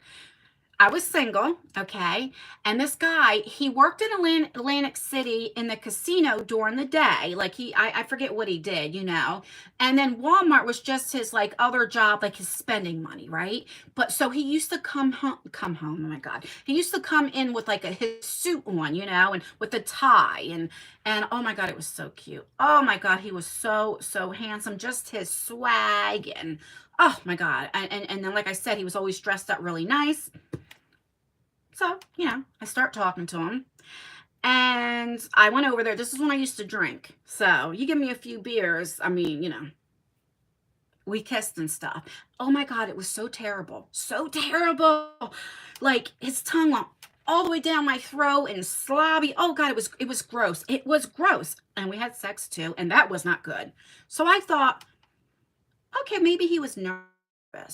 I was single, okay? And this guy, he worked in Atlantic City in the casino during the day. Like I forget what he did, And then Walmart was just his like other job, like his spending money, right? But so he used to come home, oh my God. He used to come in with like his suit on, and with a tie and oh my God, it was so cute. Oh my God, he was so handsome. Just his swag and oh my God. And then like I said, he was always dressed up really nice. So, I start talking to him, and I went over there. This is when I used to drink. So you give me a few beers. I mean, we kissed and stuff. Oh my God, it was so terrible. So terrible. Like his tongue went all the way down my throat and slobby. Oh God, it was gross. It was gross. And we had sex too, and that was not good. So I thought, okay, maybe he was nervous.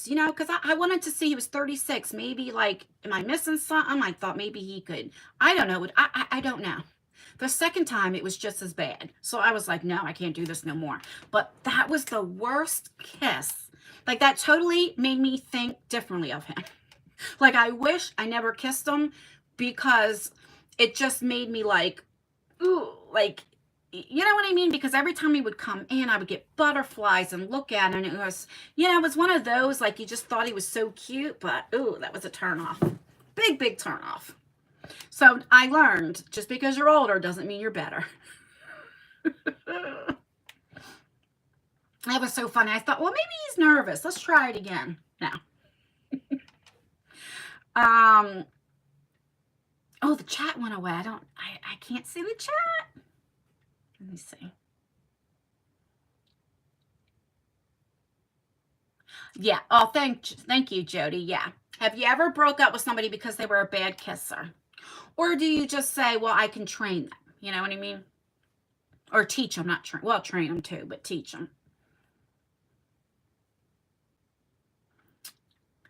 Because I wanted to see, he was 36. Maybe like, am I missing something? I thought maybe he could, I don't know. I don't know. The second time it was just as bad. So I was like, no, I can't do this no more. But that was the worst kiss. Like that totally made me think differently of him. Like I wish I never kissed him because it just made me like, ooh, like, you know what I mean? Because every time he would come in, I would get butterflies and look at him. And it was, it was one of those, like you just thought he was so cute, but ooh, that was a turnoff. Big turnoff. So I learned, just because you're older doesn't mean you're better. That was so funny. I thought, well, maybe he's nervous. Let's try it again. No. Oh, the chat went away. I can't see the chat. Let me see. Yeah. Oh, thank you, Jody. Yeah. Have you ever broke up with somebody because they were a bad kisser? Or do you just say, well, I can train them? You know what I mean? Or teach them, not train. Well, train them too, but teach them.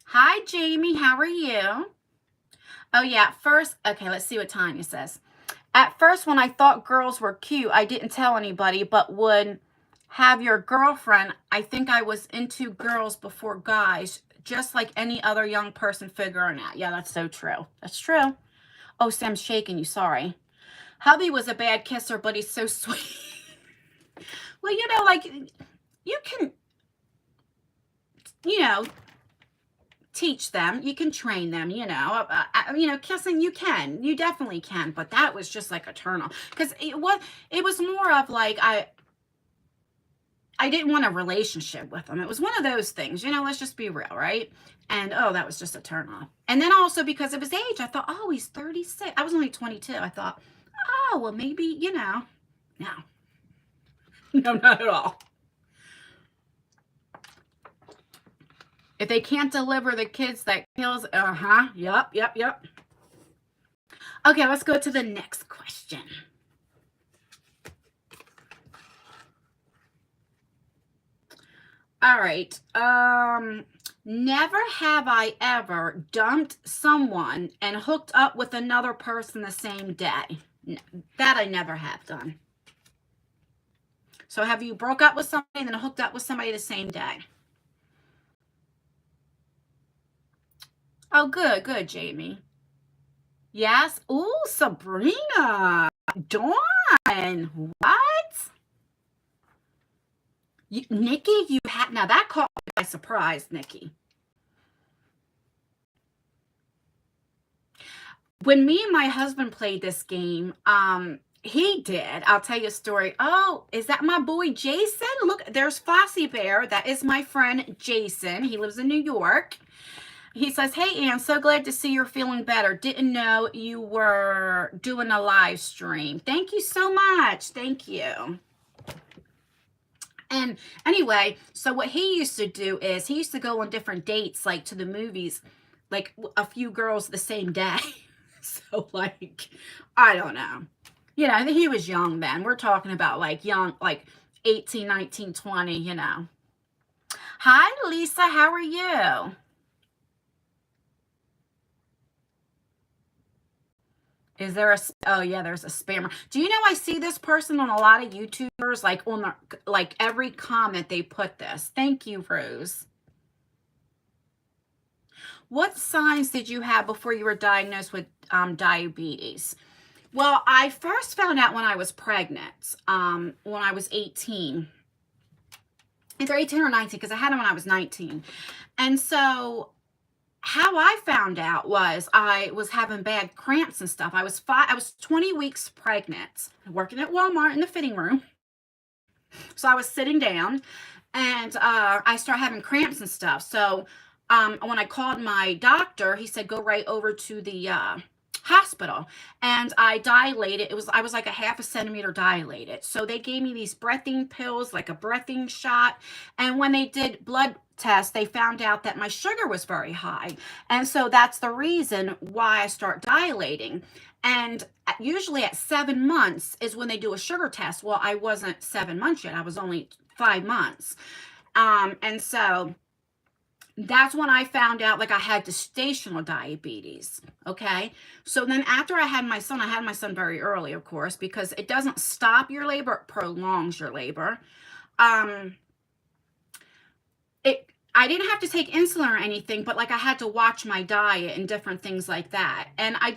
Hi, Jamie. How are you? Oh, yeah. First, okay, let's see what Tanya says. At first, when I thought girls were cute, I didn't tell anybody, but would have your girlfriend. I think I was into girls before guys, just like any other young person figuring out. Yeah, that's so true. That's true. Oh, Sam's shaking you. Sorry. Hubby was a bad kisser, but he's so sweet. Well, like, you can, you know, teach them. You can train them, kissing, you definitely can. But that was just like a turn on. Because it was more of like, I didn't want a relationship with him. It was one of those things, let's just be real, right? And, oh, that was just a turn off. And then also because of his age, I thought, oh, he's 36. I was only 22. I thought, oh, well, maybe, no. No, not at all. If they can't deliver the kids, that kills. Yep. Okay, let's go to the next question. All right. Never have I ever dumped someone and hooked up with another person the same day. That I never have done. So have you broke up with somebody and then hooked up with somebody the same day? Oh, good, Jamie. Yes. Ooh, Sabrina. Dawn. What? Nikki, you had, now that caught me by surprise, Nikki. When me and my husband played this game, he did. I'll tell you a story. Oh, is that my boy Jason? Look, there's Fossy Bear. That is my friend Jason. He lives in New York. He says, hey, Ann, so glad to see you're feeling better. Didn't know you were doing a live stream. Thank you so much. Thank you. And anyway, so what he used to do is he used to go on different dates, like to the movies, like a few girls the same day. So, like, I don't know. He was young then. We're talking about, like, young, like 18, 19, 20, Hi, Lisa. How are you? Is there oh yeah, there's a spammer. Do you know I see this person on a lot of YouTubers, like on the, like every comment they put this. Thank you, Rose. What signs did you have before you were diagnosed with diabetes? Well, I first found out when I was pregnant, when I was 18. Either 18 or 19, because I had them when I was 19. And so how I found out was I was having bad cramps and stuff. I was 20 weeks pregnant, working at Walmart in the fitting room. So I was sitting down and I started having cramps and stuff. So when I called my doctor, he said, go right over to the hospital. And I dilated. I was like a half a centimeter dilated. So they gave me these breathing pills, like a breathing shot. And when they did blood tests, they found out that my sugar was very high. And so that's the reason why I start dilating. And usually at 7 months is when they do a sugar test. Well, I wasn't 7 months yet. I was only 5 months. And so that's when I found out, like, I had gestational diabetes. Okay. So then after I had my son very early, of course, because it doesn't stop your labor, it prolongs your labor. I didn't have to take insulin or anything, but like I had to watch my diet and different things like that. And I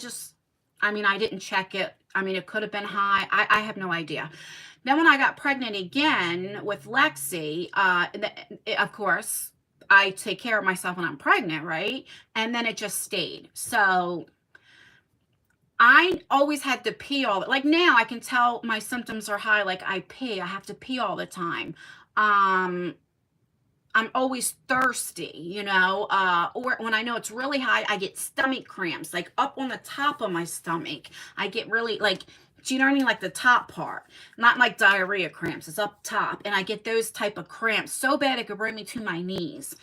didn't check it. It could have been high. I have no idea. Then when I got pregnant again with Lexi, of course, I take care of myself when I'm pregnant, right? And then it just stayed. So I always had to pee like now I can tell my symptoms are high. Like I have to pee all the time. I'm always thirsty, or when I know it's really high, I get stomach cramps, like up on the top of my stomach. I get really, like, do you know what I mean? Like the top part, not like diarrhea cramps. It's up top. And I get those type of cramps so bad it could bring me to my knees.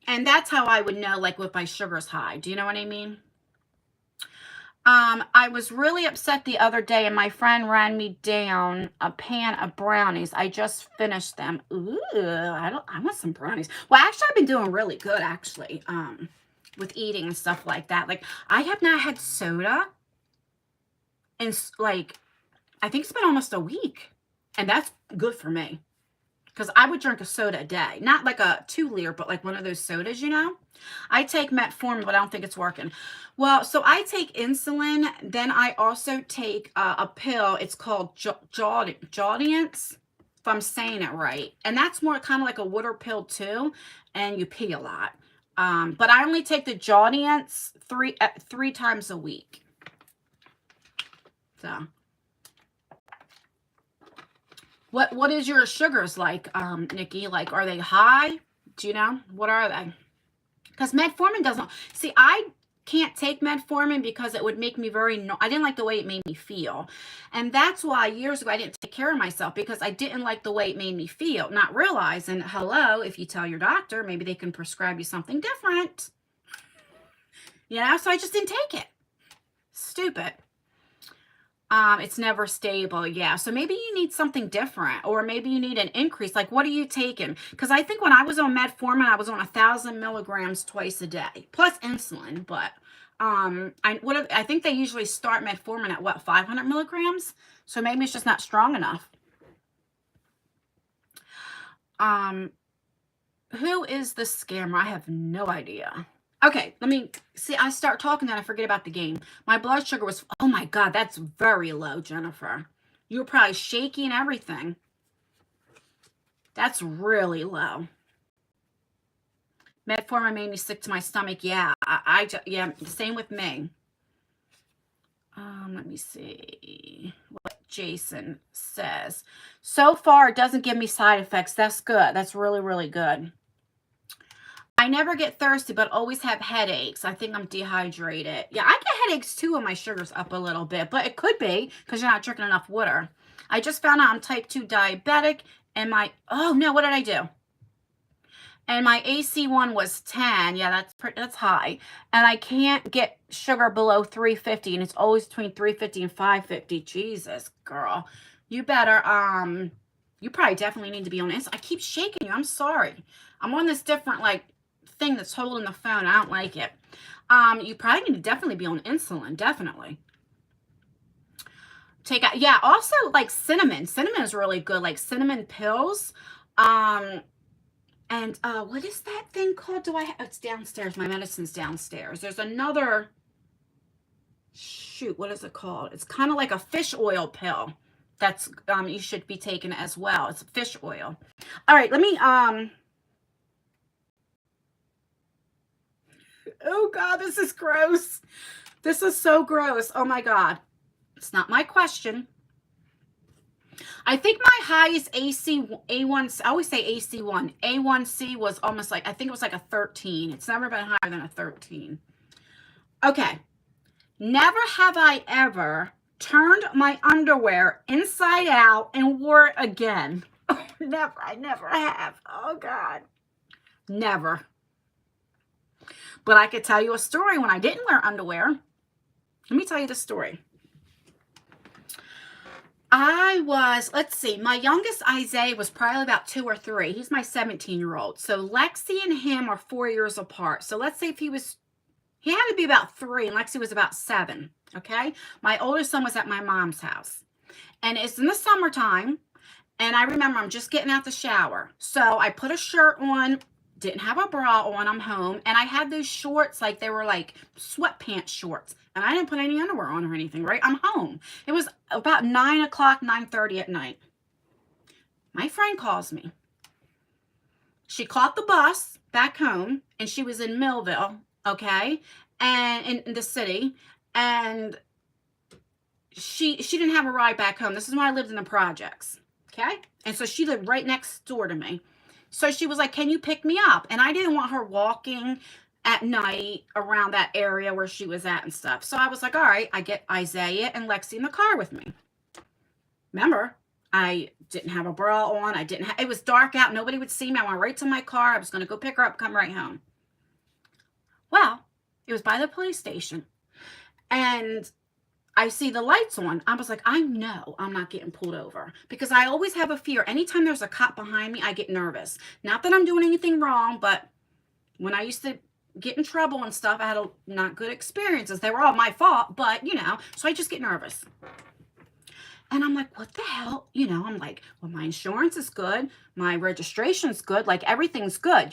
And that's how I would know, like, if my sugar's high. Do you know what I mean? I was really upset the other day, and my friend ran me down a pan of brownies. I just finished them. Ooh, I want some brownies. Well, actually, I've been doing really good, actually, with eating and stuff like that. Like, I have not had soda in, like, I think it's been almost a week, and that's good for me. Because I would drink a soda a day. Not like a 2-liter, but like one of those sodas, you know? I take metformin, but I don't think it's working. Well, so I take insulin. Then I also take a pill. It's called Jardiance, if I'm saying it right. And that's more kind of like a water pill too. And you pee a lot. But I only take the Jardiance three times a week. So... What is your sugars like, Nikki? Like, are they high? Do you know? What are they? Because metformin doesn't... See, I can't take metformin because it would make me very... I didn't like the way it made me feel. And that's why years ago I didn't take care of myself, because I didn't like the way it made me feel. Not realizing, hello, if you tell your doctor, maybe they can prescribe you something different. You know? So I just didn't take it. Stupid. It's never stable. Yeah. So maybe you need something different, or maybe you need an increase. Like, what are you taking? Because I think when I was on metformin, I was on 1,000 milligrams twice a day, plus insulin. But I think they usually start metformin at what, 500 milligrams? So maybe it's just not strong enough. Who is the scammer? I have no idea. Okay, let me see. I start talking, then I forget about the game. My blood sugar was, oh my God, that's very low, Jennifer. You were probably shaky and everything. That's really low. Metformin made me sick to my stomach. Yeah, yeah, same with me. Let me see what Jason says. So far, it doesn't give me side effects. That's good. That's really, really good. I never get thirsty, but always have headaches. I think I'm dehydrated. Yeah, I get headaches too when my sugar's up a little bit, but it could be because you're not drinking enough water. I just found out I'm type 2 diabetic, and oh no, what did I do? And my AC1 was 10. Yeah, that's high. And I can't get sugar below 350, and it's always between 350 and 550. Jesus, girl. You better, you probably definitely need to be on this. I keep shaking you. I'm sorry. I'm on this different, like, thing that's holding the phone. I don't like it. You probably need to definitely be on insulin. Definitely. Yeah, also, like, cinnamon. Cinnamon is really good. Like, cinnamon pills. And what is that thing called? It's downstairs. My medicine's downstairs. There's another, shoot, what is it called? It's kind of like a fish oil pill. That's, you should be taking as well. It's fish oil. All right, let me, oh God, this is gross. This is so gross. Oh my God. It's not my question. I think my highest A1C, I always say AC1, A1C was almost like, I think it was like a 13. It's never been higher than a 13. Okay. Never have I ever turned my underwear inside out and wore it again. Never. I never have. Oh God. Never. But I could tell you a story when I didn't wear underwear. Let me tell you the story. Let's see, my youngest Isaiah was probably about 2 or 3. He's my 17-year-old. So Lexi and him are 4 years apart. So let's say if he had to be about 3 and Lexi was about 7. Okay. My oldest son was at my mom's house, and it's in the summertime. And I remember I'm just getting out the shower. So I put a shirt on, didn't have a bra on, I'm home. And I had those shorts, like they were like sweatpants shorts. And I didn't put any underwear on or anything, right? I'm home. It was about 9 o'clock, 9:30 at night. My friend calls me. She caught the bus back home, and she was in Millville, okay? And in the city. And she didn't have a ride back home. This is when I lived in the projects, okay? And so she lived right next door to me. So she was like, can you pick me up? And I didn't want her walking at night around that area where she was at and stuff. So I was like, all right, I get Isaiah and Lexi in the car with me. Remember, I didn't have a bra on. It was dark out. Nobody would see me. I went right to my car. I was going to go pick her up, come right home. Well, it was by the police station. And I see the lights on. I was like, I know I'm not getting pulled over because I always have a fear. Anytime there's a cop behind me, I get nervous. Not that I'm doing anything wrong, but when I used to get in trouble and stuff, I had not good experiences. They were all my fault, but so I just get nervous. And I'm like, what the hell? I'm like, well, my insurance is good. My registration's good. Like, everything's good.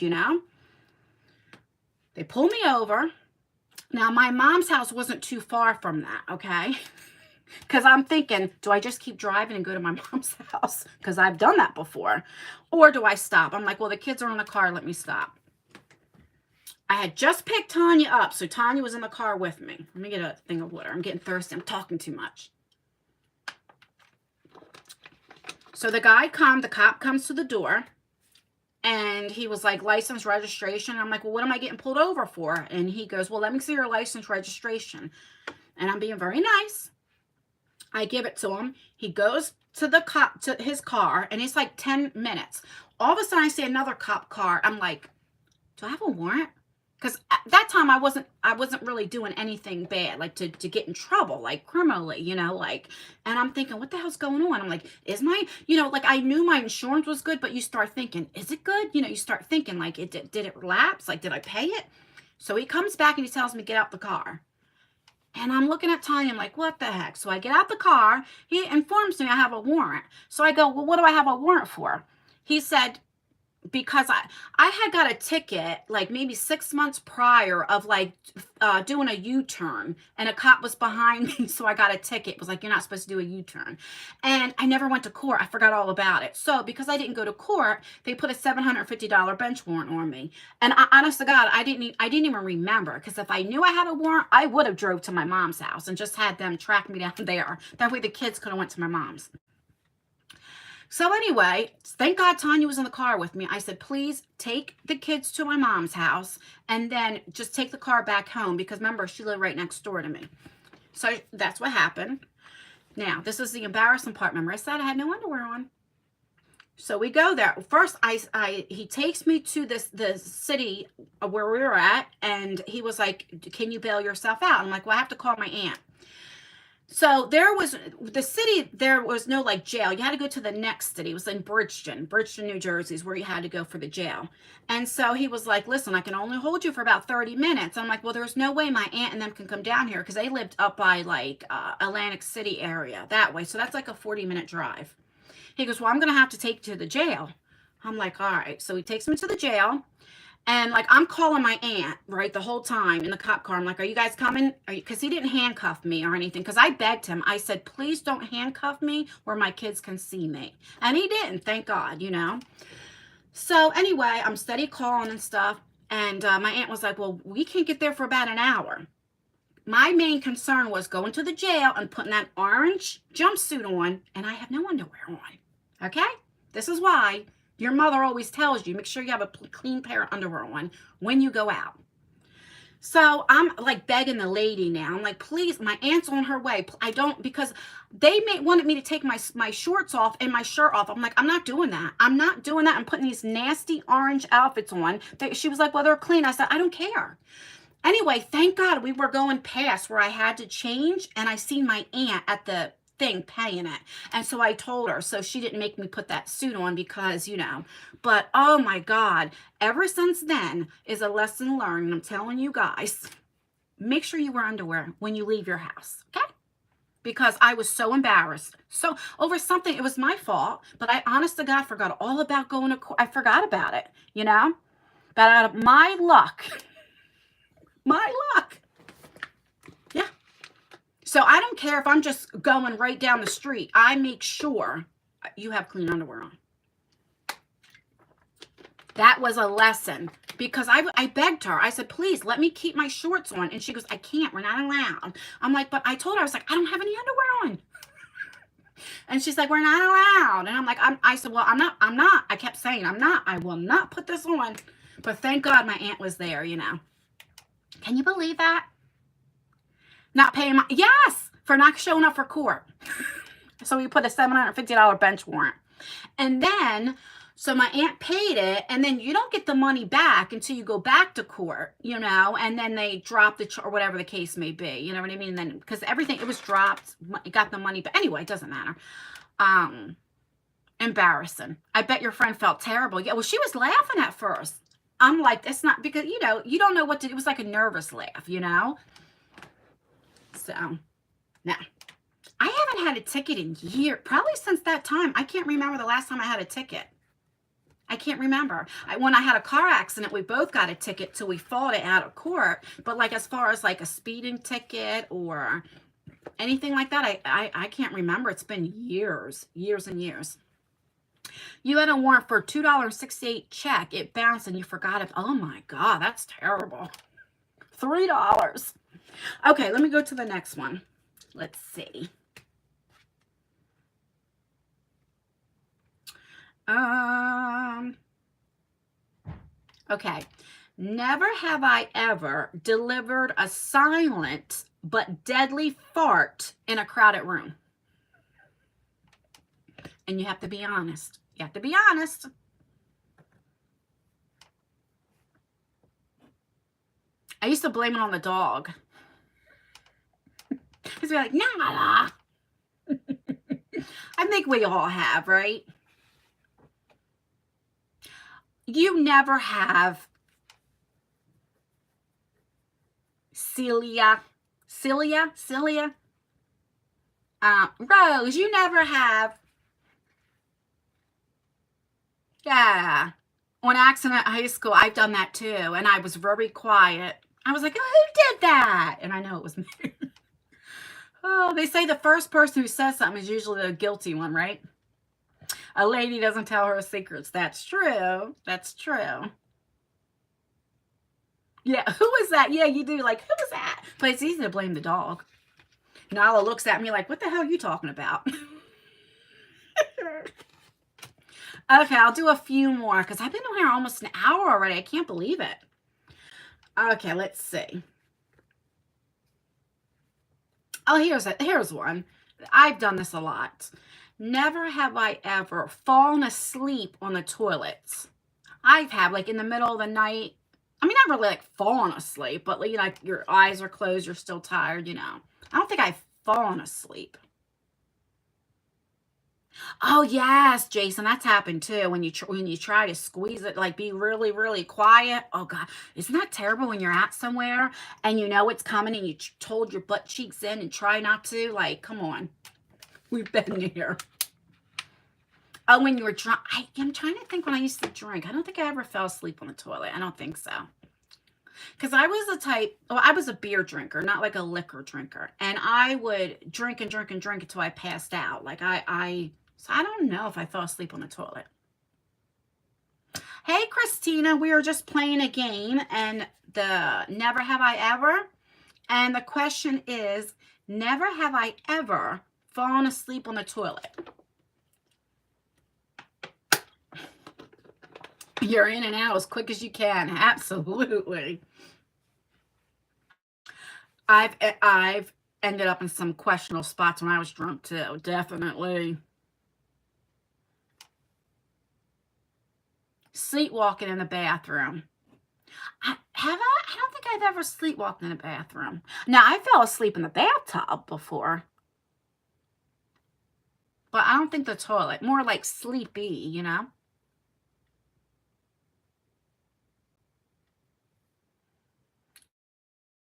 They pull me over. Now, my mom's house wasn't too far from that, okay? Because I'm thinking, do I just keep driving and go to my mom's house? Because I've done that before. Or do I stop? I'm like, well, the kids are in the car. Let me stop. I had just picked Tanya up, so Tanya was in the car with me. Let me get a thing of water. I'm getting thirsty. I'm talking too much. So the cop comes to the door, and he was like, license, registration. I'm like, well, what am I getting pulled over for? And he goes, well, let me see your license, registration. And I'm being very nice. I give it to him. He goes to his car, and it's like 10 minutes. All of a sudden, I see another cop car. I'm like, do I have a warrant? Because at that time, I wasn't really doing anything bad, like to get in trouble, like criminally, and I'm thinking, what the hell's going on? I'm like, is my, like, I knew my insurance was good, but you start thinking, is it good? You start thinking, like, did it lapse? Like, did I pay it? So he comes back and he tells me, get out the car. And I'm looking at Tanya, I'm like, what the heck? So I get out the car. He informs me I have a warrant. So I go, well, what do I have a warrant for? He said, because I had got a ticket like maybe 6 months prior of like doing a U-turn, and a cop was behind me, so I got a ticket. It was like, you're not supposed to do a U-turn. And I never went to court. I forgot all about it. So because I didn't go to court, they put a $750 bench warrant on me. And honest to God, I didn't even remember, because if I knew I had a warrant, I would have drove to my mom's house and just had them track me down there. That way the kids could have went to my mom's. So anyway, thank God Tanya was in the car with me. I said, please take the kids to my mom's house and then just take the car back home, because remember, she lived right next door to me. So that's what happened. Now, this is the embarrassing part. Remember, I said I had no underwear on. So we go there. First, he takes me to the city where we were at, and he was like, can you bail yourself out? I'm like, well, I have to call my aunt. So there was no like jail. You had to go to the next city. It was in Bridgeton, New Jersey is where you had to go for the jail. And so he was like, listen, I can only hold you for about 30 minutes. I'm like, well, there's no way my aunt and them can come down here, because they lived up by like Atlantic City area that way. So that's like a 40-minute drive. He goes, well, I'm going to have to take you to the jail. I'm like, all right. So he takes me to the jail. And like, I'm calling my aunt, right, the whole time in the cop car. I'm like, are you guys coming? Because he didn't handcuff me or anything. Because I begged him. I said, please don't handcuff me where my kids can see me. And he didn't, thank God, So anyway, I'm steady calling and stuff. And my aunt was like, well, we can't get there for about an hour. My main concern was going to the jail and putting that orange jumpsuit on. And I have no underwear on. Okay? This is why your mother always tells you, make sure you have a clean pair of underwear on when you go out. So I'm like begging the lady now. I'm like, please, my aunt's on her way. Because they wanted me to take my shorts off and my shirt off. I'm like, I'm not doing that. I'm not doing that. I'm putting these nasty orange outfits on. She was like, well, they're clean. I said, I don't care. Anyway, thank God we were going past where I had to change, and I seen my aunt at the thing paying it. And so I told her, so she didn't make me put that suit on, because but oh my God, ever since then is a lesson learned. I'm telling you guys, make sure you wear underwear when you leave your house, okay? Because I was so embarrassed. So over something, it was my fault, but I honest to God forgot all about going to court. I forgot about it, but out of my luck, yeah. So I don't care if I'm just going right down the street. I make sure you have clean underwear on. That was a lesson, because I begged her. I said, please let me keep my shorts on. And she goes, I can't. We're not allowed. I'm like, but I told her, I was like, I don't have any underwear on. And she's like, we're not allowed. And I'm like, I said, well, I'm not. I kept saying, I will not put this on. But thank God my aunt was there, Can you believe that? Not paying yes, for not showing up for court. So we put a $750 bench warrant. And then, So my aunt paid it, and then you don't get the money back until you go back to court, you know, and then they drop the or whatever the case may be, you know what I mean? And then because everything, it was dropped, you got the money, but anyway, it doesn't matter. Embarrassing. I bet your friend felt terrible. Yeah, well, she was laughing at first. I'm like, it's not, because, you know, you don't know what to, it was like a nervous laugh, you know? So, now, I haven't had a ticket in years, probably since that time. I can't remember the last time I had a ticket. I can't remember. When I had a car accident, we both got a ticket till we fought it out of court. But like as far as like a speeding ticket or anything like that, I can't remember. It's been years and years. You had a warrant for $2.68 check. It bounced and you forgot it. Oh my God, that's terrible. $3. Okay, let me go to the next one. Let's see. Okay. Never have I ever delivered a silent but deadly fart in a crowded room. And you have to be honest. You have to be honest. I used to blame it on the dog. Because we're like, nah. I think we all have, right? You never have Celia, Rose, you never have, yeah, on accident at high school. I've done that too, and I was very quiet. I was like, oh, who did that? And I know it was me. Oh, they say the first person who says something is usually the guilty one, right? A lady doesn't tell her secrets. That's true. That's true. Yeah, who was that? Yeah, you do. Like, who was that? But it's easy to blame the dog. Nala looks at me like, what the hell are you talking about? Okay, I'll do a few more because I've been on here almost an hour already. I can't believe it. Okay, let's see. Oh, here's one. I've done this a lot. Never have I ever fallen asleep on the toilets. I've had, like, in the middle of the night. I mean, not really like fallen asleep, but like, you know, like your eyes are closed, you're still tired, you know. I don't think I've fallen asleep. Oh yes, Jason, that's happened too. When you try to squeeze it, like be really, really quiet. Oh God, isn't that terrible when you're at somewhere and you know it's coming and you hold your butt cheeks in and try not to? Like, come on, we've been here. Oh, when you were drunk. I'm trying to think when I used to drink. I don't think I ever fell asleep on the toilet. I don't think so. Because I was the type, well, I was a beer drinker, not like a liquor drinker. And I would drink and drink and drink until I passed out. Like so I don't know if I fell asleep on the toilet. Hey, Christina, we were just playing a game and the never have I ever. And the question is, never have I ever fallen asleep on the toilet. You're in and out as quick as you can. Absolutely. I've ended up in some questionable spots when I was drunk too. Definitely. Sleepwalking in the bathroom. I don't think I've ever sleepwalked in a bathroom. Now, I fell asleep in the bathtub before. But I don't think the toilet. More like sleepy, you know?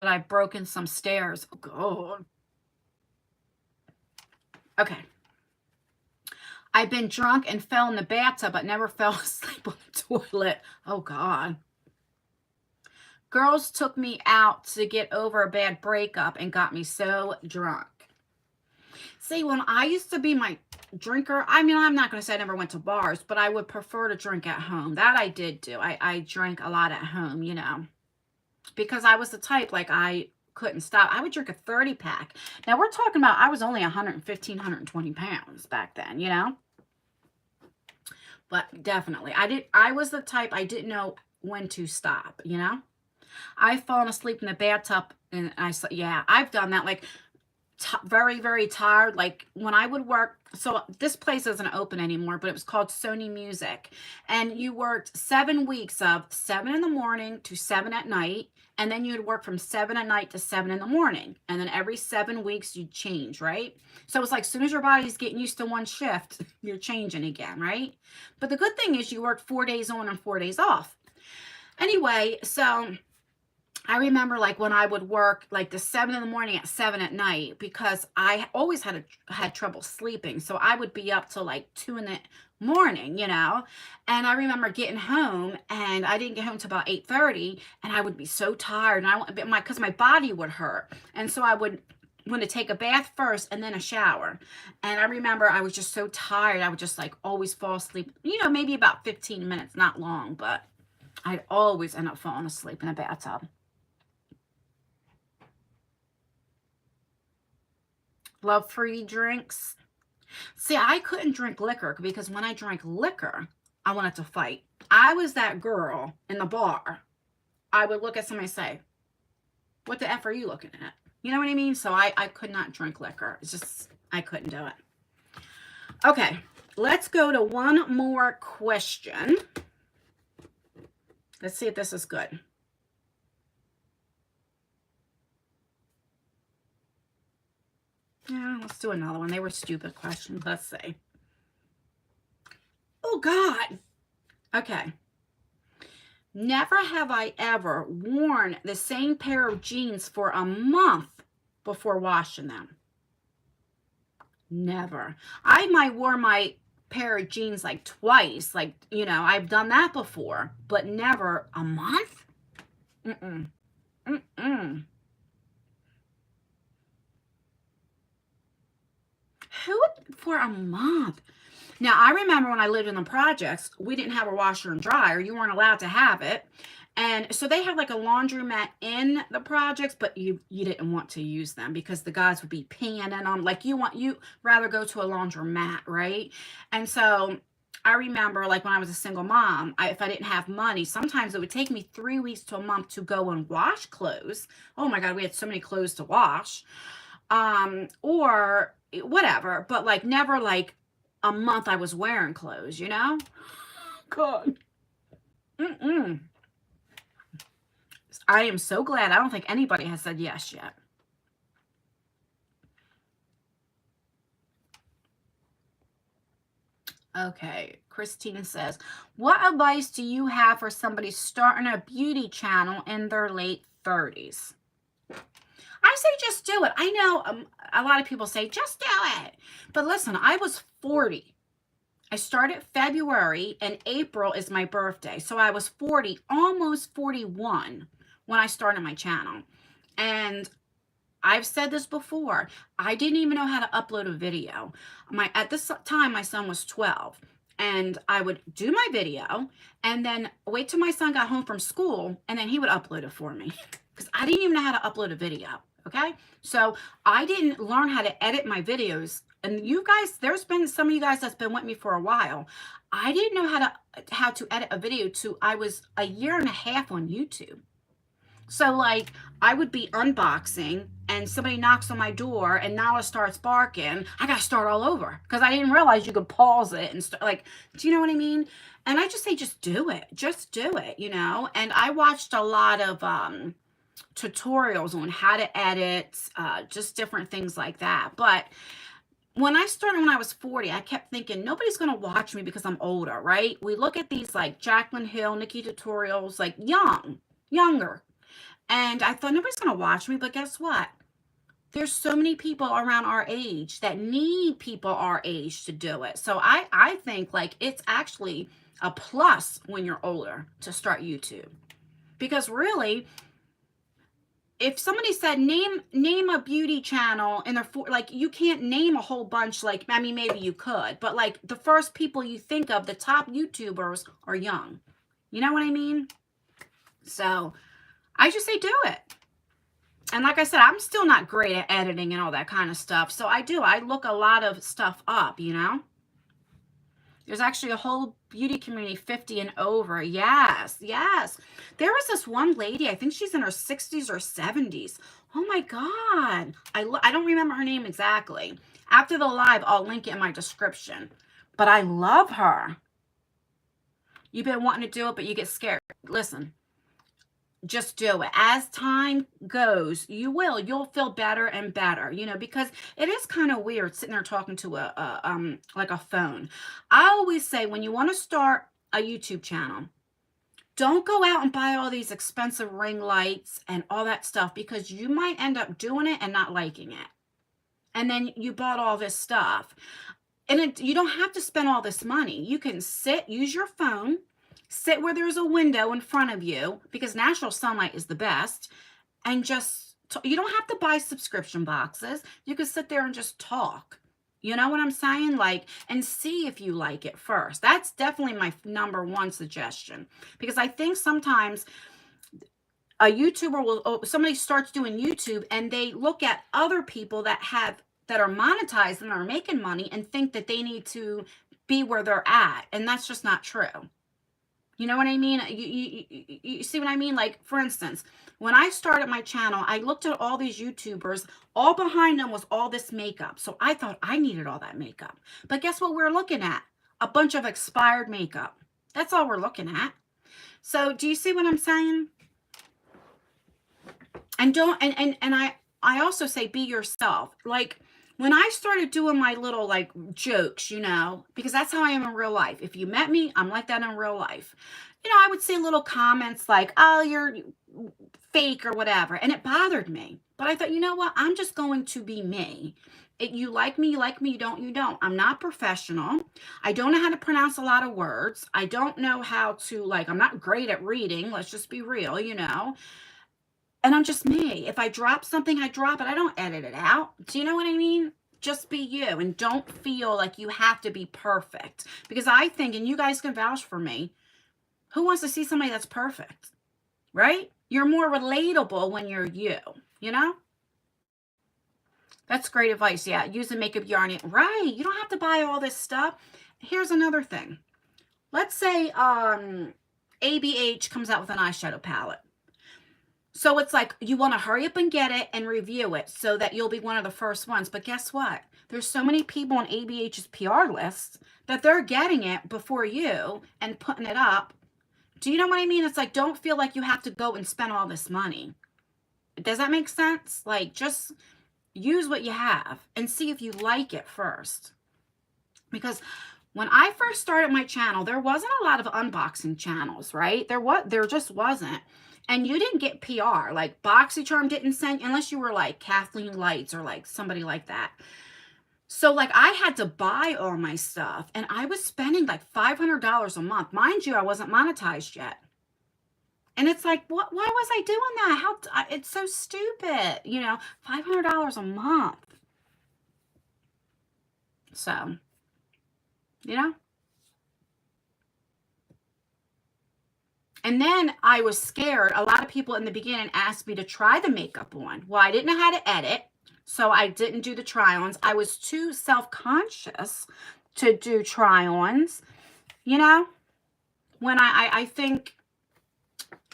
But I've broken some stairs. Oh, God. Okay. I've been drunk and fell in the bathtub, but never fell asleep on the toilet. Oh, God. Girls took me out to get over a bad breakup and got me so drunk. See, when I used to be my drinker, I mean, I'm not going to say I never went to bars, but I would prefer to drink at home. That I did do. I drank a lot at home, you know, because I was the type, like, I couldn't stop. I would drink a 30-pack. Now, we're talking about, I was only 115, 120 pounds back then, you know? But definitely, I was the type, I didn't know when to stop, you know? I've fallen asleep in the bathtub, and yeah, I've done that. Like, very, very tired. Like when I would work, so this place isn't open anymore, but it was called Sony Music. And you worked 7 weeks of 7 in the morning to 7 at night. And then you'd work from 7 at night to 7 in the morning. And then every 7 weeks you'd change, right? So it's like as soon as your body's getting used to one shift, you're changing again, right? But the good thing is you work 4 days on and 4 days off. Anyway, so I remember like when I would work like the 7 in the morning at 7 at night, because I always had trouble sleeping. So I would be up till like 2 in the morning, and I remember getting home, and I didn't get home till about 8:30, and I would be so tired, and because my body would hurt. And so I would want to take a bath first and then a shower. And I remember I was just so tired. I would just like always fall asleep, maybe about 15 minutes, not long, but I'd always end up falling asleep in a bathtub. Love free drinks. See, I couldn't drink liquor because when I drank liquor, I wanted to fight. I was that girl in the bar. I would look at somebody and say, what the F are you looking at? You know what I mean? So I could not drink liquor. It's just, I couldn't do it. Okay, let's go to one more question. Let's see if this is good. Yeah, let's do another one. They were stupid questions. Let's see. Oh, God. Okay. Never have I ever worn the same pair of jeans for a month before washing them. Never. I might wear my pair of jeans like twice. Like, I've done that before, but never a month? Mm-mm. Mm-mm. Who for a month? Now, I remember when I lived in the projects, we didn't have a washer and dryer. You weren't allowed to have it. And so they had like a laundromat in the projects, but you didn't want to use them because the guys would be peeing in them. Like you rather go to a laundromat, right? And so I remember like when I was a single mom, if I didn't have money, sometimes it would take me 3 weeks to a month to go and wash clothes. Oh my God, we had so many clothes to wash. Or whatever, but like never like a month I was wearing clothes, God. Mm-mm. I am so glad. I don't think anybody has said yes yet. Okay, Christina says, what advice do you have for somebody starting a beauty channel in their late 30s? I say just do it. I know a lot of people say, just do it. But listen, I was 40. I started February, and April is my birthday. So I was 40, almost 41 when I started my channel. And I've said this before. I didn't even know how to upload a video. At this time, my son was 12. And I would do my video and then wait till my son got home from school, and then he would upload it for me. Because I didn't even know how to upload a video, okay? So I didn't learn how to edit my videos. And you guys, there's been some of you guys that's been with me for a while. I didn't know how to edit a video till I was a year and a half on YouTube. So like I would be unboxing and somebody knocks on my door and Nala starts barking. I got to start all over because I didn't realize you could pause it and start, like, do you know what I mean? And I just say, just do it. Just do it, And I watched a lot of tutorials on how to edit, just different things like that. But when I started when I was 40, I kept thinking, nobody's going to watch me because I'm older, right? We look at these like Jaclyn Hill, Nikki tutorials, like younger. And I thought nobody's going to watch me, but guess what? There's so many people around our age that need people our age to do it. So I think like it's actually a plus when you're older to start YouTube. Because really, if somebody said name a beauty channel and they're like, you can't name a whole bunch. Like, I mean, maybe you could, but like the first people you think of, the top YouTubers are young. You know what I mean? So I just say do it. And like I said, I'm still not great at editing and all that kind of stuff. So I look a lot of stuff up, There's actually a whole beauty community 50 and over. Yes. There was this one lady, I think she's in her 60s or 70s. Oh my God. I don't remember her name exactly. After the live, I'll link it in my description. But I love her. You've been wanting to do it, but you get scared. Listen, just do it. As time goes, you'll feel better and better, because it is kind of weird sitting there talking to like a phone. I always say, when you want to start a YouTube channel, don't go out and buy all these expensive ring lights and all that stuff, because you might end up doing it and not liking it. And then you bought all this stuff. And you don't have to spend all this money. You can use your phone, sit where there's a window in front of you, because natural sunlight is the best, and you don't have to buy subscription boxes. You can sit there and just talk. You know what I'm saying? And see if you like it first. That's definitely my number one suggestion, because I think sometimes a YouTuber somebody starts doing YouTube and they look at other people that are monetized and are making money and think that they need to be where they're at. And that's just not true. You know what I mean? You see what I mean? Like, for instance, when I started my channel, I looked at all these YouTubers. All behind them was all this makeup. So I thought I needed all that makeup. But guess what we're looking at? A bunch of expired makeup. That's all we're looking at. So do you see what I'm saying? And I also say, be yourself. Like, when I started doing my little like jokes, because that's how I am in real life. If you met me, I'm like that in real life. I would say little comments like, oh, you're fake or whatever. And it bothered me. But I thought, you know what? I'm just going to be me. You like me, you like me. You don't, you don't. I'm not professional. I don't know how to pronounce a lot of words. I don't know how to, I'm not great at reading. Let's just be real, And I'm just me. If I drop something, I drop it. I don't edit it out. Do you know what I mean? Just be you, and don't feel like you have to be perfect. Because I think, and you guys can vouch for me, who wants to see somebody that's perfect? Right? You're more relatable when you're you, That's great advice. Yeah, use a makeup yarn. Right. You don't have to buy all this stuff. Here's another thing. Let's say ABH comes out with an eyeshadow palette. So it's like you want to hurry up and get it and review it so that you'll be one of the first ones. But guess what? There's so many people on ABH's PR list that they're getting it before you and putting it up. Do you know what I mean? It's like, don't feel like you have to go and spend all this money. Does that make sense? Like, just use what you have and see if you like it first. Because when I first started my channel, there wasn't a lot of unboxing channels, right? There just wasn't. And you didn't get PR. Like, BoxyCharm didn't send, unless you were like Kathleen Lights or like somebody like that. So like, I had to buy all my stuff, and I was spending like $500 a month. Mind you, I wasn't monetized yet. And it's like, why was I doing that? It's so stupid, $500 a month. So, And then I was scared. A lot of people in the beginning asked me to try the makeup on. Well, I didn't know how to edit, so I didn't do the try-ons. I was too self-conscious to do try-ons, when I think,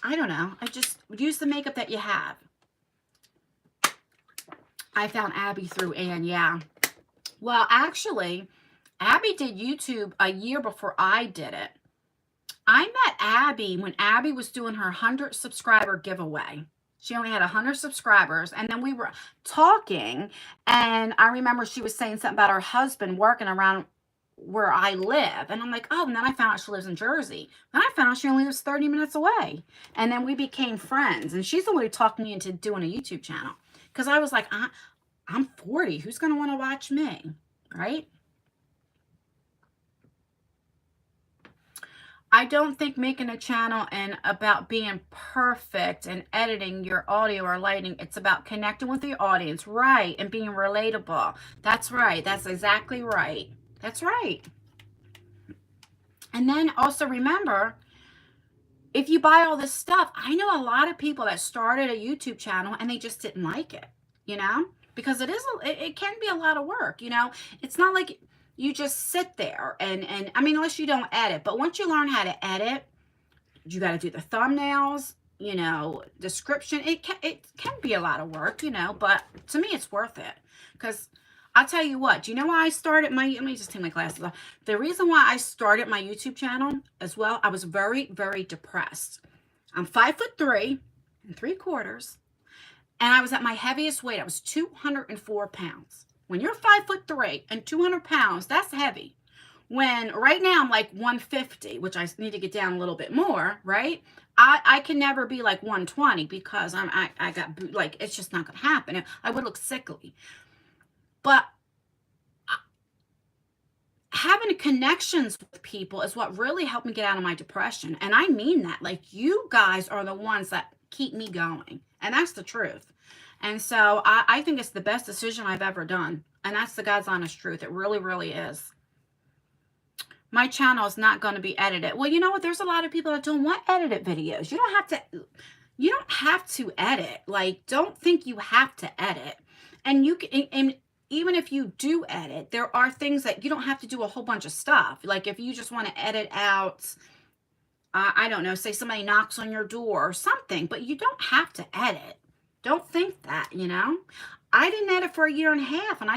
I don't know, I just use the makeup that you have. I found Abby through Ann, yeah. Well, actually, Abby did YouTube a year before I did it. I met Abby when Abby was doing her 100 subscriber giveaway. She only had 100 subscribers. And then we were talking, and I remember she was saying something about her husband working around where I live. And I'm like, oh, and then I found out she lives in Jersey. Then I found out she only lives 30 minutes away. And then we became friends. And she's the one who talked me into doing a YouTube channel. Because I was like, I'm 40. Who's going to want to watch me? Right? I don't think making a channel and about being perfect and editing your audio or lighting, it's about connecting with the audience, right, and being relatable. That's right. That's exactly right. That's right. And then also remember, if you buy all this stuff, I know a lot of people that started a YouTube channel and they just didn't like it, because it can be a lot of work, It's not like you just sit there and I mean, unless you don't edit. But once you learn how to edit, you got to do the thumbnails, you know, description. It can be a lot of work, you know, but to me it's worth it. Because I'll tell you what, do you know why I started my, let me just take my glasses off. The reason why I started my YouTube channel as well, I was very, very depressed. I'm 5'3¾", and I was at my heaviest weight. I was 204 pounds. When you're 5'3" and 200 pounds, that's heavy. When right now I'm like 150, which I need to get down a little bit more, right? I can never be like 120 because I got, like, it's just not gonna happen. I would look sickly. But having connections with people is what really helped me get out of my depression. And I mean that. Like, you guys are the ones that keep me going. And that's the truth. And so I think it's the best decision I've ever done. And that's the God's honest truth. It really, really is. My channel is not going to be edited. Well, you know what? There's a lot of people that don't want edited videos. You don't have to edit. Like, don't think you have to edit. And you can, and even if you do edit, there are things that you don't have to do a whole bunch of stuff. Like, if you just want to edit out, I don't know, say somebody knocks on your door or something, but you don't have to edit. Don't think that, you know. I didn't edit for 1.5 years, and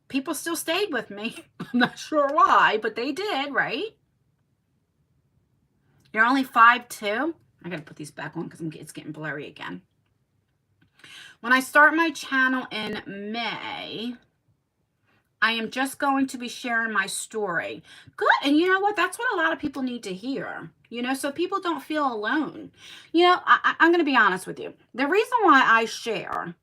people still stayed with me. I'm not sure why, but they did, right? You're only 5'2". I gotta put these back on because it's getting blurry again. When I start my channel in May, I am just going to be sharing my story. Good. And you know what? That's what a lot of people need to hear, you know, so people don't feel alone. You know, I'm going to be honest with you. The reason why I share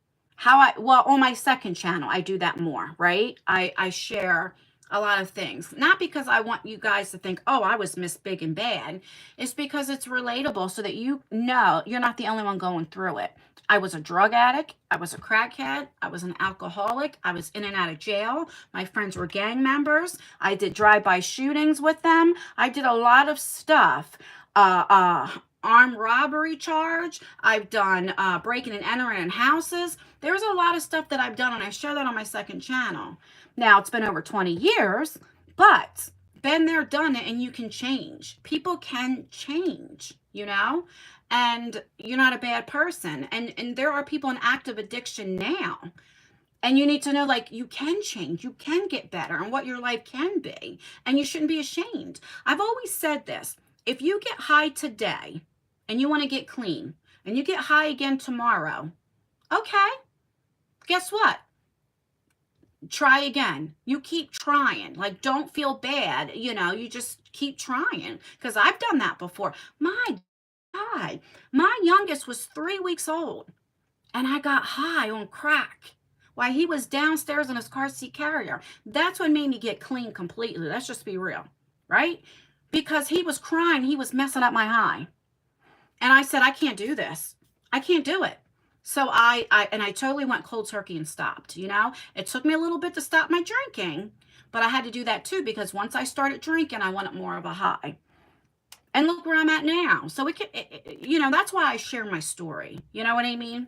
well, on my second channel, I do that more, right? I share a lot of things, not because I want you guys to think, oh, I was Miss Big and Bad. It's because it's relatable so that you know you're not the only one going through it. I was a drug addict. I was a crackhead. I was an alcoholic. I was in and out of jail. My friends were gang members. I did drive-by shootings with them. I did a lot of stuff. Armed robbery charge. I've done breaking and entering in houses. There's a lot of stuff that I've done, and I share that on my second channel. Now, it's been over 20 years, but been there, done it, and you can change. People can change, you know? And you're not a bad person. And there are people in active addiction now. And you need to know, like, you can change. You can get better and what your life can be. And you shouldn't be ashamed. I've always said this. If you get high today and you want to get clean and you get high again tomorrow, okay, guess what? Try again. You keep trying. Like, don't feel bad. You know, you just keep trying. Because I've done that before. My God, my youngest was 3 weeks old and I got high on crack while he was downstairs in his car seat carrier. That's what made me get clean completely. Let's just be real, right? Because he was crying. He was messing up my high. And I said, I can't do this. I can't do it. So I totally went cold turkey and stopped, you know. It took me a little bit to stop my drinking, but I had to do that too, because once I started drinking, I wanted more of a high. And look where I'm at now. So you know, that's why I share my story. You know what I mean?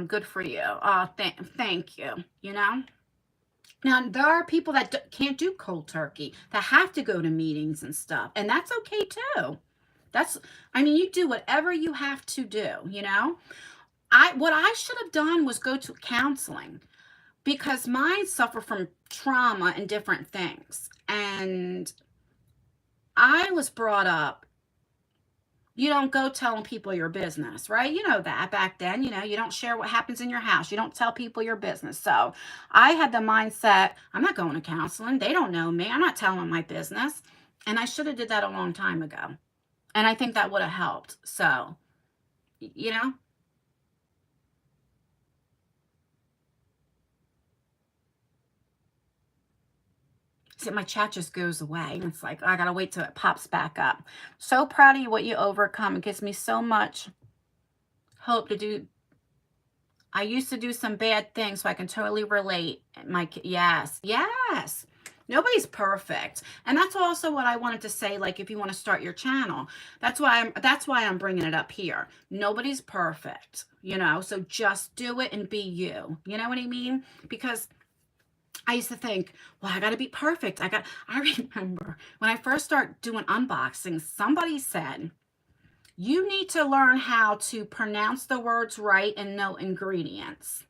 Good for you. Thank you, you know. Now, there are people that can't do cold turkey, that have to go to meetings and stuff. And that's okay too. I mean, you do whatever you have to do, you know. What I should have done was go to counseling, because mine suffer from trauma and different things. And I was brought up, you don't go telling people your business, right? You know that back then, you know, you don't share what happens in your house. You don't tell people your business. So I had the mindset, I'm not going to counseling. They don't know me. I'm not telling them my business. And I should have did that a long time ago. And I think that would have helped. So, you know. See, my chat just goes away. It's like, I got to wait till it pops back up. So proud of you, what you overcome. It gives me so much hope to do. I used to do some bad things, so I can totally relate. Yes. Nobody's perfect. And that's also what I wanted to say. Like, if you want to start your channel, that's why I'm bringing it up here. Nobody's perfect, you know, so just do it and be you. You know what I mean? Because I used to think, well, I got to be perfect. I remember when I first started doing unboxings, somebody said, you need to learn how to pronounce the words right and know ingredients.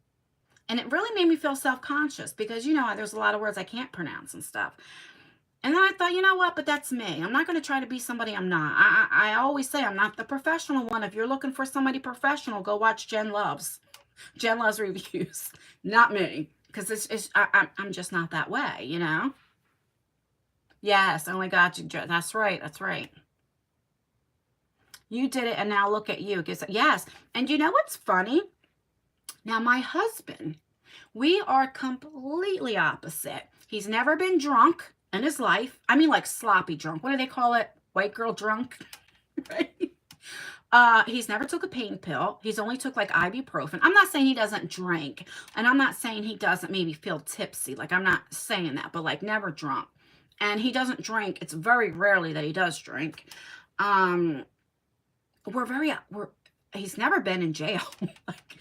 And it really made me feel self-conscious because, you know, there's a lot of words I can't pronounce and stuff. And then I thought, you know what, but that's me. I'm not going to try to be somebody I'm not. I always say I'm not the professional one. If you're looking for somebody professional, go watch Jen Loves. Jen Loves reviews, not me. Because I'm just not that way, you know? Yes, I only got you. That's right. That's right. You did it, and now look at you. Yes. And you know what's funny? Now, my husband, we are completely opposite. He's never been drunk in his life. I mean, like sloppy drunk. What do they call it? White girl drunk? Right? He's never took a pain pill. He's only took like ibuprofen. I'm not saying he doesn't drink, and I'm not saying he doesn't maybe feel tipsy. Like, I'm not saying that, but like never drunk. And he doesn't drink. It's very rarely that he does drink. He's nenever been in jail. Like,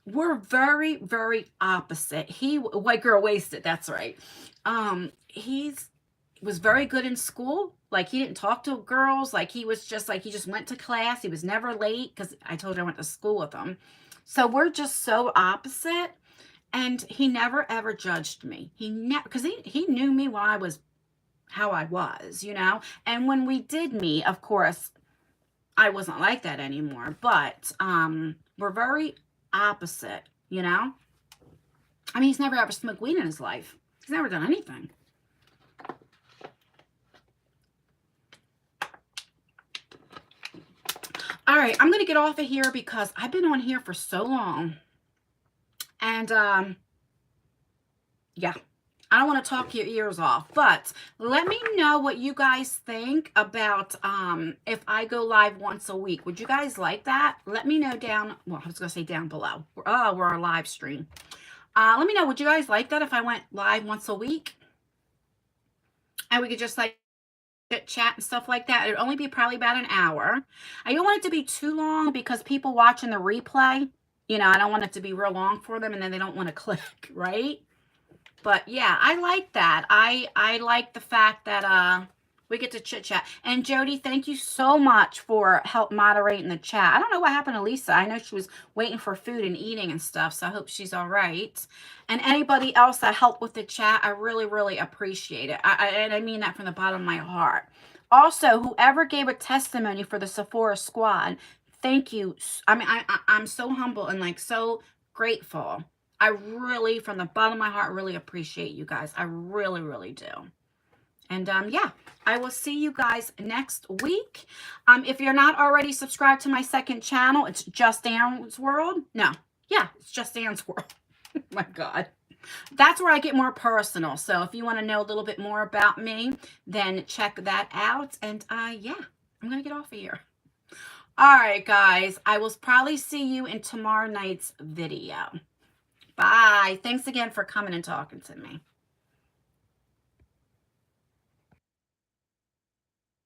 we're very, very opposite. White girl wasted. That's right. He's was very good in school. Like, he didn't talk to girls. Like, he just went to class. He was never late because I told you I went to school with him. So we're just so opposite. And he never ever judged me. He never, because he knew me when I was how I was, you know. And when we did meet, of course, I wasn't like that anymore. But we're very opposite, you know. I mean, he's never ever smoked weed in his life. He's never done anything. All right, I'm going to get off of here because I've been on here for so long. And, yeah, I don't want to talk your ears off. But let me know what you guys think about if I go live once a week. Would you guys like that? Let me know down, well, I was going to say down below. We're our live stream. Let me know, would you guys like that if I went live once a week? And we could just like chat and stuff like that. It'd only be probably about an hour. I don't want it to be too long because people watching the replay, you know, I don't want it to be real long for them and then they don't want to click, right? But yeah, I like that. I like the fact that we get to chit chat. And Jody, thank you so much for help moderating the chat. I don't know what happened to Lisa. I know she was waiting for food and eating and stuff, so I hope she's all right. And anybody else that helped with the chat, I really, really appreciate it. And I mean that from the bottom of my heart. Also, whoever gave a testimony for the Sephora squad, thank you. I mean, I'm so humble and like so grateful. I really, from the bottom of my heart, really appreciate you guys. I really, really do. And yeah, I will see you guys next week. If you're not already subscribed to my second channel, it's Just Anne's World. No, yeah, it's Just Anne's World. Oh my God. That's where I get more personal. So if you want to know a little bit more about me, then check that out. And yeah, I'm going to get off of here. All right, guys. I will probably see you in tomorrow night's video. Bye. Thanks again for coming and talking to me.